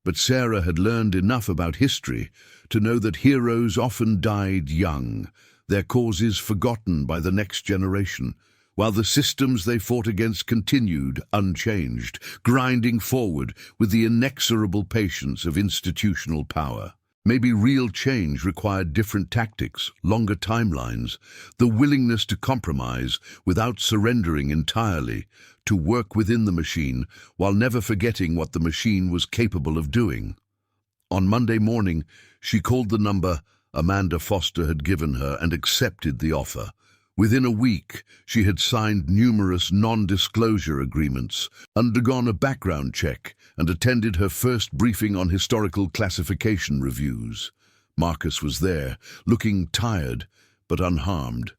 But Sarah had learned enough about history to know that heroes often died young, their causes forgotten by the next generation, while the systems they fought against continued unchanged, grinding forward with the inexorable patience of institutional power. Maybe real change required different tactics, longer timelines, the willingness to compromise without surrendering entirely, to work within the machine while never forgetting what the machine was capable of doing. On Monday morning, she called the number Amanda Foster had given her and accepted the offer. Within a week, she had signed numerous non-disclosure agreements, undergone a background check, and attended her first briefing on historical classification reviews. Marcus was there, looking tired but unharmed.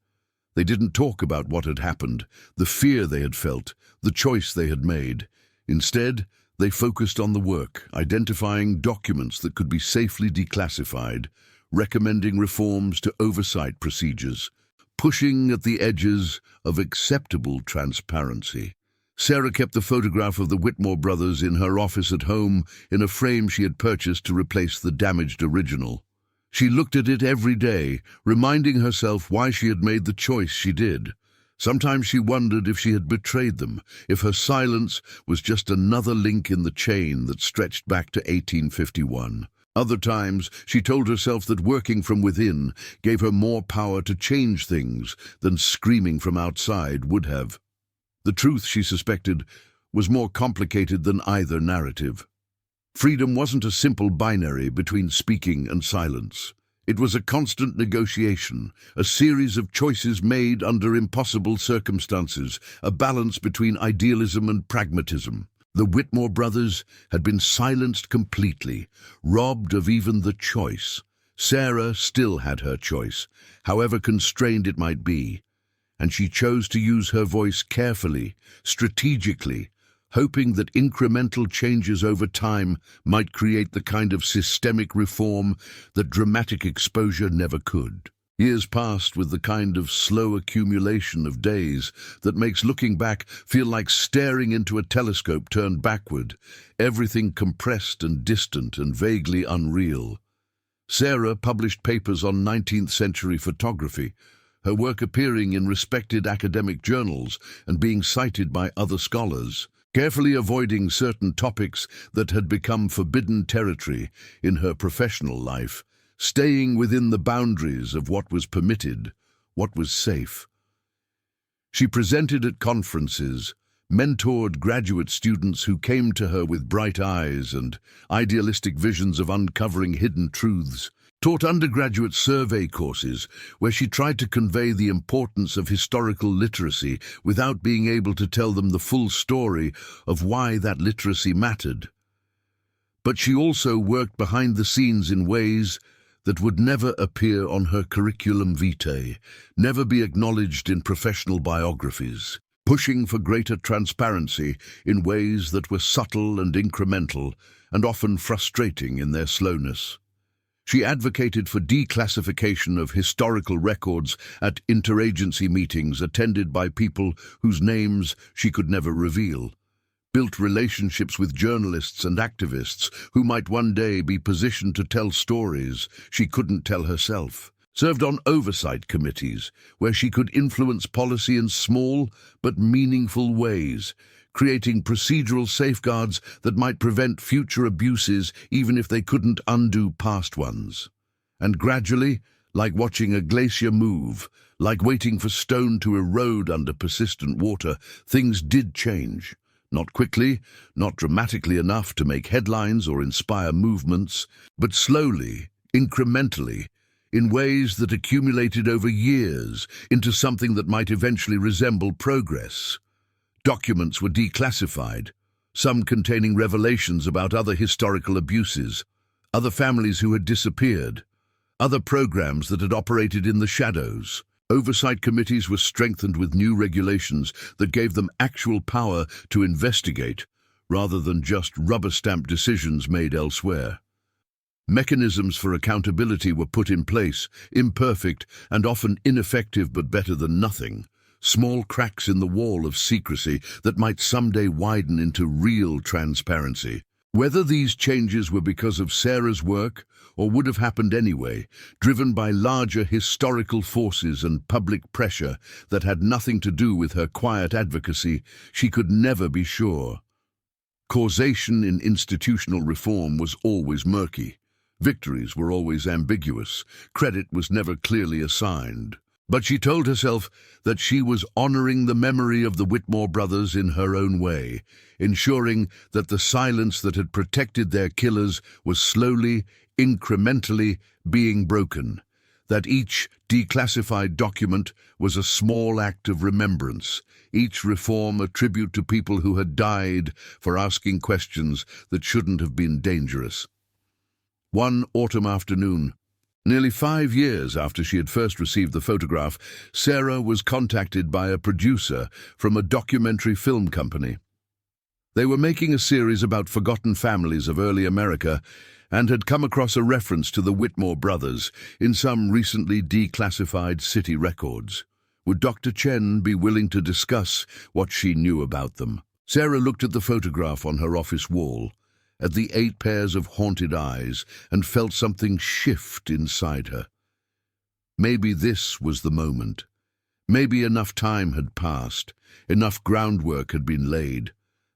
They didn't talk about what had happened, the fear they had felt, the choice they had made. Instead, they focused on the work, identifying documents that could be safely declassified, recommending reforms to oversight procedures, pushing at the edges of acceptable transparency. Sarah kept the photograph of the Whitmore brothers in her office at home in a frame she had purchased to replace the damaged original. She looked at it every day, reminding herself why she had made the choice she did. Sometimes she wondered if she had betrayed them, if her silence was just another link in the chain that stretched back to 1851. Other times, she told herself that working from within gave her more power to change things than screaming from outside would have. The truth, she suspected, was more complicated than either narrative. Freedom wasn't a simple binary between speaking and silence. It was a constant negotiation, a series of choices made under impossible circumstances, a balance between idealism and pragmatism. The Whitmore brothers had been silenced completely, robbed of even the choice. Sarah still had her choice, however constrained it might be, and she chose to use her voice carefully, strategically, hoping that incremental changes over time might create the kind of systemic reform that dramatic exposure never could. Years passed with the kind of slow accumulation of days that makes looking back feel like staring into a telescope turned backward, everything compressed and distant and vaguely unreal. Sarah published papers on 19th century photography, her work appearing in respected academic journals and being cited by other scholars, carefully avoiding certain topics that had become forbidden territory in her professional life, staying within the boundaries of what was permitted, what was safe. She presented at conferences, mentored graduate students who came to her with bright eyes and idealistic visions of uncovering hidden truths, taught undergraduate survey courses where she tried to convey the importance of historical literacy without being able to tell them the full story of why that literacy mattered. But she also worked behind the scenes in ways that would never appear on her curriculum vitae, never be acknowledged in professional biographies, pushing for greater transparency in ways that were subtle and incremental, and often frustrating in their slowness. She advocated for declassification of historical records at interagency meetings attended by people whose names she could never reveal, built relationships with journalists and activists who might one day be positioned to tell stories she couldn't tell herself, served on oversight committees where she could influence policy in small but meaningful ways, creating procedural safeguards that might prevent future abuses even if they couldn't undo past ones. And gradually, like watching a glacier move, like waiting for stone to erode under persistent water, things did change. Not quickly, not dramatically enough to make headlines or inspire movements, but slowly, incrementally, in ways that accumulated over years into something that might eventually resemble progress. Documents were declassified, some containing revelations about other historical abuses, other families who had disappeared, other programs that had operated in the shadows. Oversight committees were strengthened with new regulations that gave them actual power to investigate, rather than just rubber-stamp decisions made elsewhere. Mechanisms for accountability were put in place, imperfect and often ineffective but better than nothing. Small cracks in the wall of secrecy that might someday widen into real transparency. Whether these changes were because of Sarah's work or would have happened anyway, driven by larger historical forces and public pressure that had nothing to do with her quiet advocacy, she could never be sure. Causation in institutional reform was always murky. Victories were always ambiguous. Credit was never clearly assigned. But she told herself that she was honoring the memory of the Whitmore brothers in her own way, ensuring that the silence that had protected their killers was slowly, incrementally being broken, that each declassified document was a small act of remembrance, each reform a tribute to people who had died for asking questions that shouldn't have been dangerous. One autumn afternoon, nearly 5 years after she had first received the photograph, Sarah was contacted by a producer from a documentary film company. They were making a series about forgotten families of early America and had come across a reference to the Whitmore brothers in some recently declassified city records. Would Dr. Chen be willing to discuss what she knew about them? Sarah looked at the photograph on her office wall, at the 8 pairs of haunted eyes, and felt something shift inside her. Maybe this was the moment. Maybe enough time had passed, enough groundwork had been laid,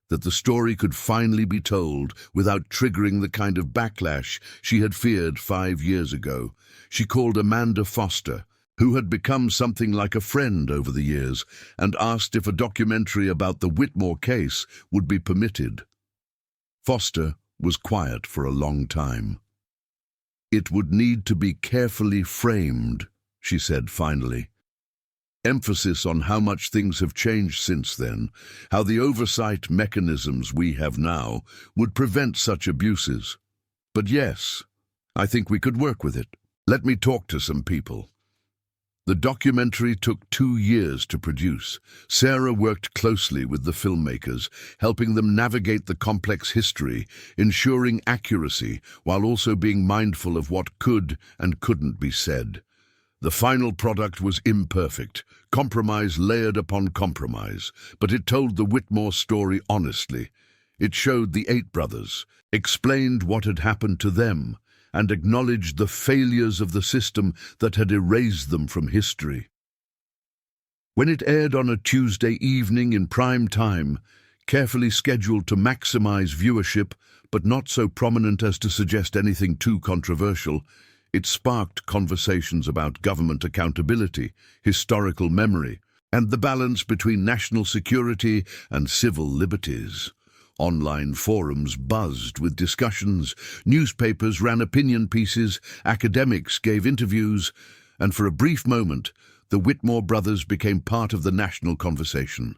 that the story could finally be told without triggering the kind of backlash she had feared 5 years ago. She called Amanda Foster, who had become something like a friend over the years, and asked if a documentary about the Whitmore case would be permitted. Foster was quiet for a long time. "It would need to be carefully framed," she said finally. Emphasis on how much things have changed since then, how the oversight mechanisms we have now would prevent such abuses. But yes, I think we could work with it. Let me talk to some people. The documentary took 2 years to produce. Sarah worked closely with the filmmakers, helping them navigate the complex history, ensuring accuracy while also being mindful of what could and couldn't be said. The final product was imperfect, compromise layered upon compromise, but it told the Whitmore story honestly. It showed the 8 brothers, explained what had happened to them, and acknowledged the failures of the system that had erased them from history. When it aired on a Tuesday evening in prime time, carefully scheduled to maximize viewership, but not so prominent as to suggest anything too controversial, it sparked conversations about government accountability, historical memory, and the balance between national security and civil liberties. Online forums buzzed with discussions, newspapers ran opinion pieces, academics gave interviews, and for a brief moment, the Whitmore brothers became part of the national conversation.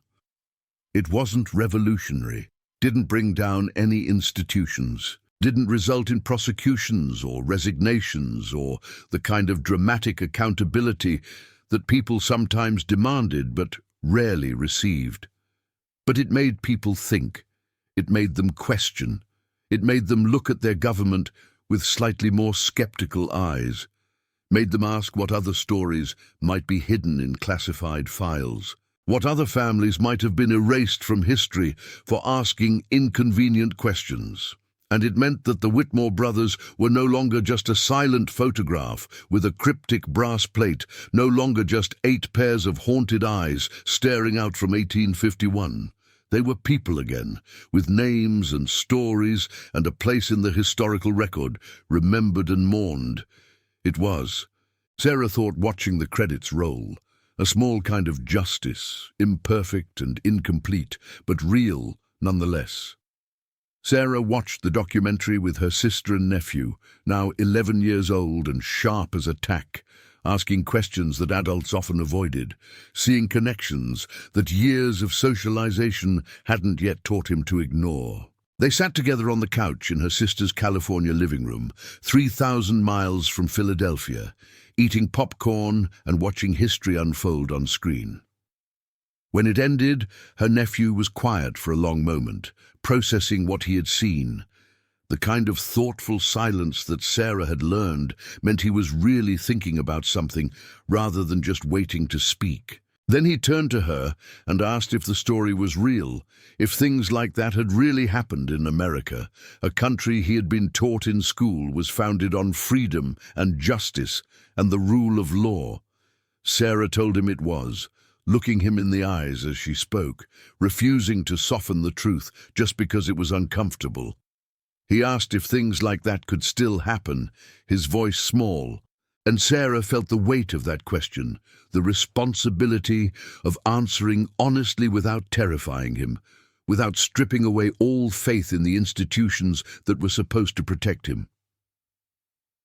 It wasn't revolutionary, didn't bring down any institutions, didn't result in prosecutions or resignations or the kind of dramatic accountability that people sometimes demanded but rarely received. But it made people think. It made them question. It made them look at their government with slightly more skeptical eyes, made them ask what other stories might be hidden in classified files, what other families might have been erased from history for asking inconvenient questions. And it meant that the Whitmore brothers were no longer just a silent photograph with a cryptic brass plate, no longer just 8 pairs of haunted eyes staring out from 1851. They were people again, with names and stories and a place in the historical record, remembered and mourned. It was, Sarah thought watching the credits roll, a small kind of justice, imperfect and incomplete, but real nonetheless. Sarah watched the documentary with her sister and nephew, now 11 years old and sharp as a tack, asking questions that adults often avoided, seeing connections that years of socialization hadn't yet taught him to ignore. They sat together on the couch in her sister's California living room, 3,000 miles from Philadelphia, eating popcorn and watching history unfold on screen. When it ended, her nephew was quiet for a long moment, processing what he had seen. The kind of thoughtful silence that Sarah had learned meant he was really thinking about something rather than just waiting to speak. Then he turned to her and asked if the story was real, if things like that had really happened in America, a country he had been taught in school was founded on freedom and justice and the rule of law. Sarah told him it was, looking him in the eyes as she spoke, refusing to soften the truth just because it was uncomfortable. He asked if things like that could still happen, his voice small, and Sarah felt the weight of that question, the responsibility of answering honestly without terrifying him, without stripping away all faith in the institutions that were supposed to protect him.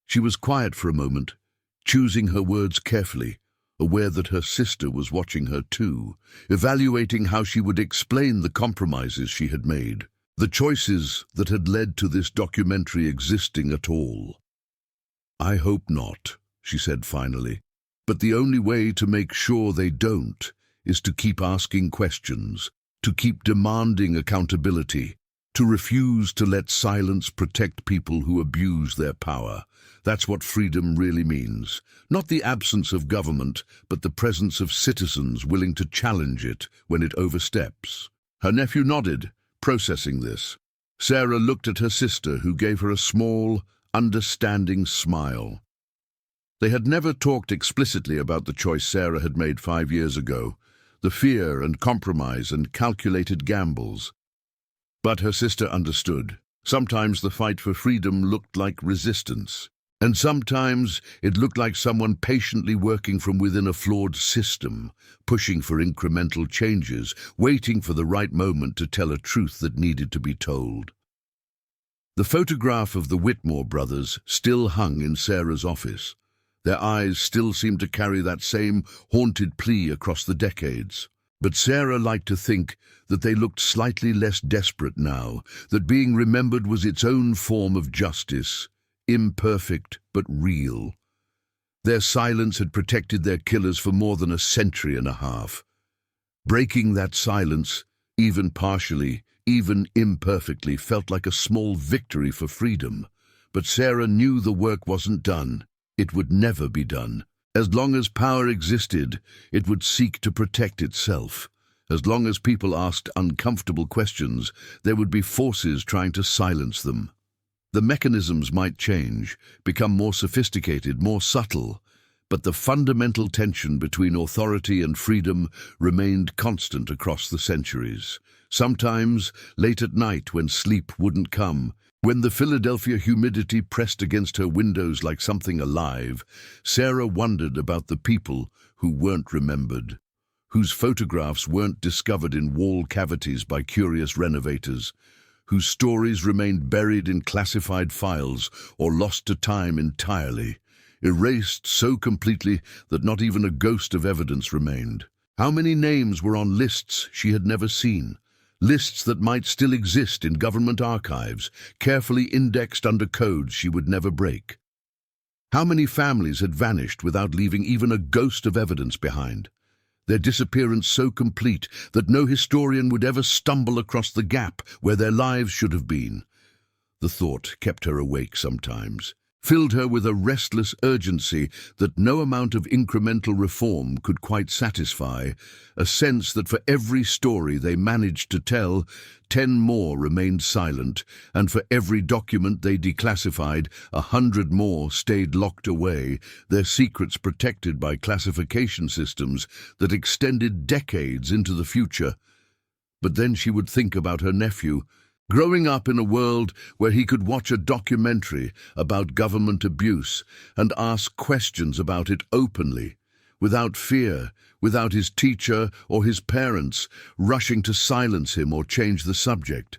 She was quiet for a moment, choosing her words carefully, aware that her sister was watching her too, evaluating how she would explain the compromises she had made, the choices that had led to this documentary existing at all. "I hope not," she said finally, "but the only way to make sure they don't is to keep asking questions, to keep demanding accountability, to refuse to let silence protect people who abuse their power. That's what freedom really means. Not the absence of government, but the presence of citizens willing to challenge it when it oversteps." Her nephew nodded, processing this. Sarah looked at her sister, who gave her a small, understanding smile. They had never talked explicitly about the choice Sarah had made 5 years ago, the fear and compromise and calculated gambles. But her sister understood. Sometimes the fight for freedom looked like resistance, and sometimes it looked like someone patiently working from within a flawed system, pushing for incremental changes, waiting for the right moment to tell a truth that needed to be told. The photograph of the Whitmore brothers still hung in Sarah's office. Their eyes still seemed to carry that same haunted plea across the decades. But Sarah liked to think that they looked slightly less desperate now, that being remembered was its own form of justice, imperfect but real. Their silence had protected their killers for more than a century and a half. Breaking that silence, even partially, even imperfectly, felt like a small victory for freedom. But Sarah knew the work wasn't done. It would never be done. As long as power existed, it would seek to protect itself. As long as people asked uncomfortable questions, there would be forces trying to silence them. The mechanisms might change, become more sophisticated, more subtle, but the fundamental tension between authority and freedom remained constant across the centuries. Sometimes, late at night when sleep wouldn't come, when the Philadelphia humidity pressed against her windows like something alive, Sarah wondered about the people who weren't remembered, whose photographs weren't discovered in wall cavities by curious renovators, whose stories remained buried in classified files or lost to time entirely, erased so completely that not even a ghost of evidence remained. How many names were on lists she had never seen? Lists that might still exist in government archives, carefully indexed under codes she would never break. How many families had vanished without leaving even a ghost of evidence behind? Their disappearance so complete that no historian would ever stumble across the gap where their lives should have been. The thought kept her awake sometimes, filled her with a restless urgency that no amount of incremental reform could quite satisfy, a sense that for every story they managed to tell, 10 more remained silent, and for every document they declassified, 100 more stayed locked away, their secrets protected by classification systems that extended decades into the future. But then she would think about her nephew, growing up in a world where he could watch a documentary about government abuse and ask questions about it openly, without fear, without his teacher or his parents rushing to silence him or change the subject.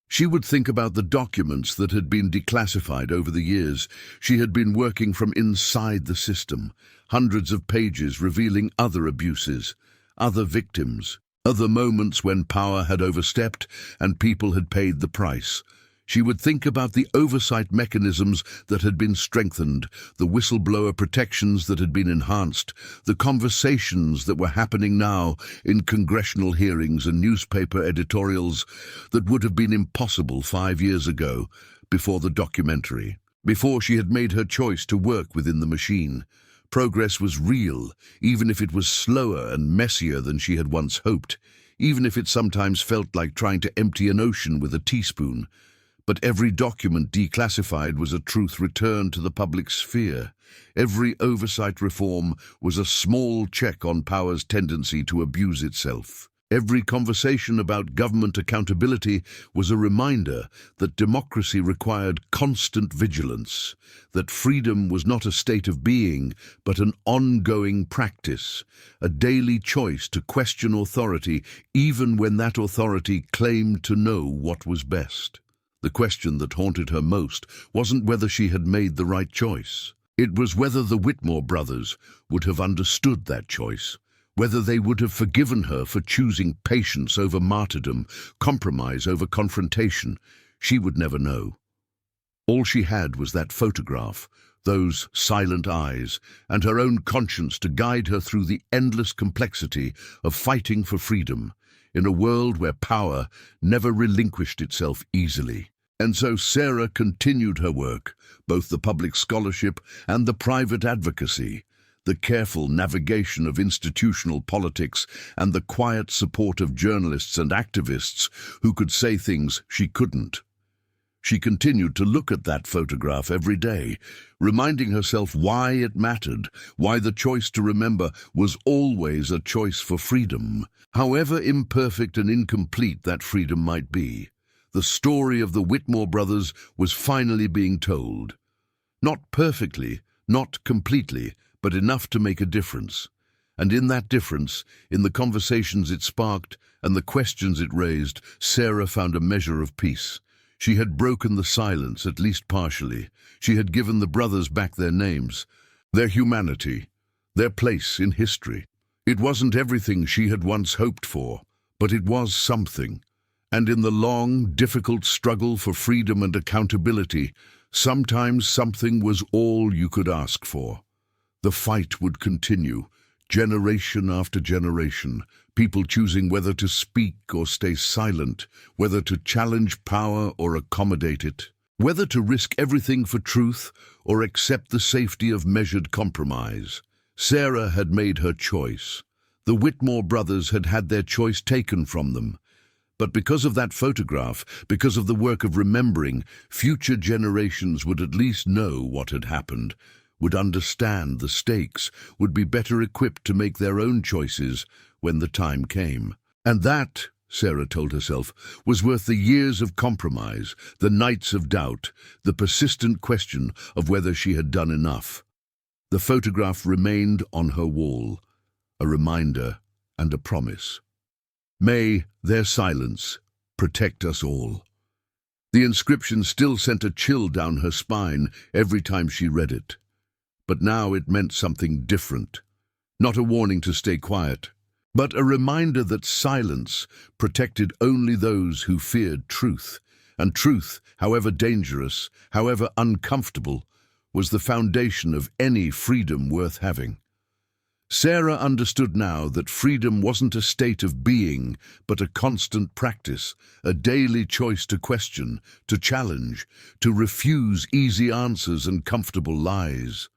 She would think about the documents that had been declassified over the years. She had been working from inside the system, hundreds of pages revealing other abuses, other victims, other moments when power had overstepped and people had paid the price. She would think about the oversight mechanisms that had been strengthened, the whistleblower protections that had been enhanced, the conversations that were happening now in congressional hearings and newspaper editorials that would have been impossible 5 years ago, before the documentary, before she had made her choice to work within the machine. Progress was real, even if it was slower and messier than she had once hoped, even if it sometimes felt like trying to empty an ocean with a teaspoon. But every document declassified was a truth returned to the public sphere. Every oversight reform was a small check on power's tendency to abuse itself. Every conversation about government accountability was a reminder that democracy required constant vigilance, that freedom was not a state of being, but an ongoing practice, a daily choice to question authority even when that authority claimed to know what was best. The question that haunted her most wasn't whether she had made the right choice. It was whether the Whitmore brothers would have understood that choice, whether they would have forgiven her for choosing patience over martyrdom, compromise over confrontation. She would never know. All she had was that photograph, those silent eyes, and her own conscience to guide her through the endless complexity of fighting for freedom, in a world where power never relinquished itself easily. And so Sarah continued her work, both the public scholarship and the private advocacy, the careful navigation of institutional politics and the quiet support of journalists and activists who could say things she couldn't. She continued to look at that photograph every day, reminding herself why it mattered, why the choice to remember was always a choice for freedom. However imperfect and incomplete that freedom might be, the story of the Whitmore brothers was finally being told. Not perfectly, not completely, but enough to make a difference. And in that difference, in the conversations it sparked and the questions it raised, Sarah found a measure of peace. She had broken the silence, at least partially. She had given the brothers back their names, their humanity, their place in history. It wasn't everything she had once hoped for, but it was something. And in the long, difficult struggle for freedom and accountability, sometimes something was all you could ask for. The fight would continue, generation after generation, people choosing whether to speak or stay silent, whether to challenge power or accommodate it, whether to risk everything for truth or accept the safety of measured compromise. Sarah had made her choice. The Whitmore brothers had had their choice taken from them. But because of that photograph, because of the work of remembering, future generations would at least know what had happened, would understand the stakes, would be better equipped to make their own choices when the time came. And that, Sarah told herself, was worth the years of compromise, the nights of doubt, the persistent question of whether she had done enough. The photograph remained on her wall, a reminder and a promise. May their silence protect us all. The inscription still sent a chill down her spine every time she read it. But now it meant something different. Not a warning to stay quiet, but a reminder that silence protected only those who feared truth. And truth, however dangerous, however uncomfortable, was the foundation of any freedom worth having. Sarah understood now that freedom wasn't a state of being, but a constant practice, a daily choice to question, to challenge, to refuse easy answers and comfortable lies.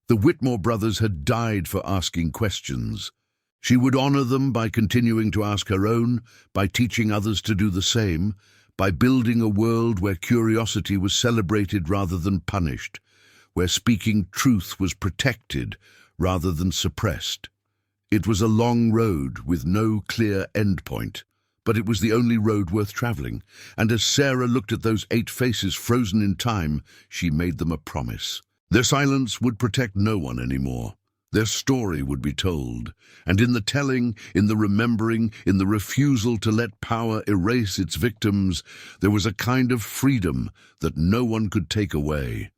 The Whitmore brothers had died for asking questions. She would honor them by continuing to ask her own, by teaching others to do the same, by building a world where curiosity was celebrated rather than punished, where speaking truth was protected rather than suppressed. It was a long road with no clear endpoint, but it was the only road worth traveling, and as Sarah looked at those 8 faces frozen in time, she made them a promise. Their silence would protect no one anymore. Their story would be told, and in the telling, in the remembering, in the refusal to let power erase its victims, there was a kind of freedom that no one could take away.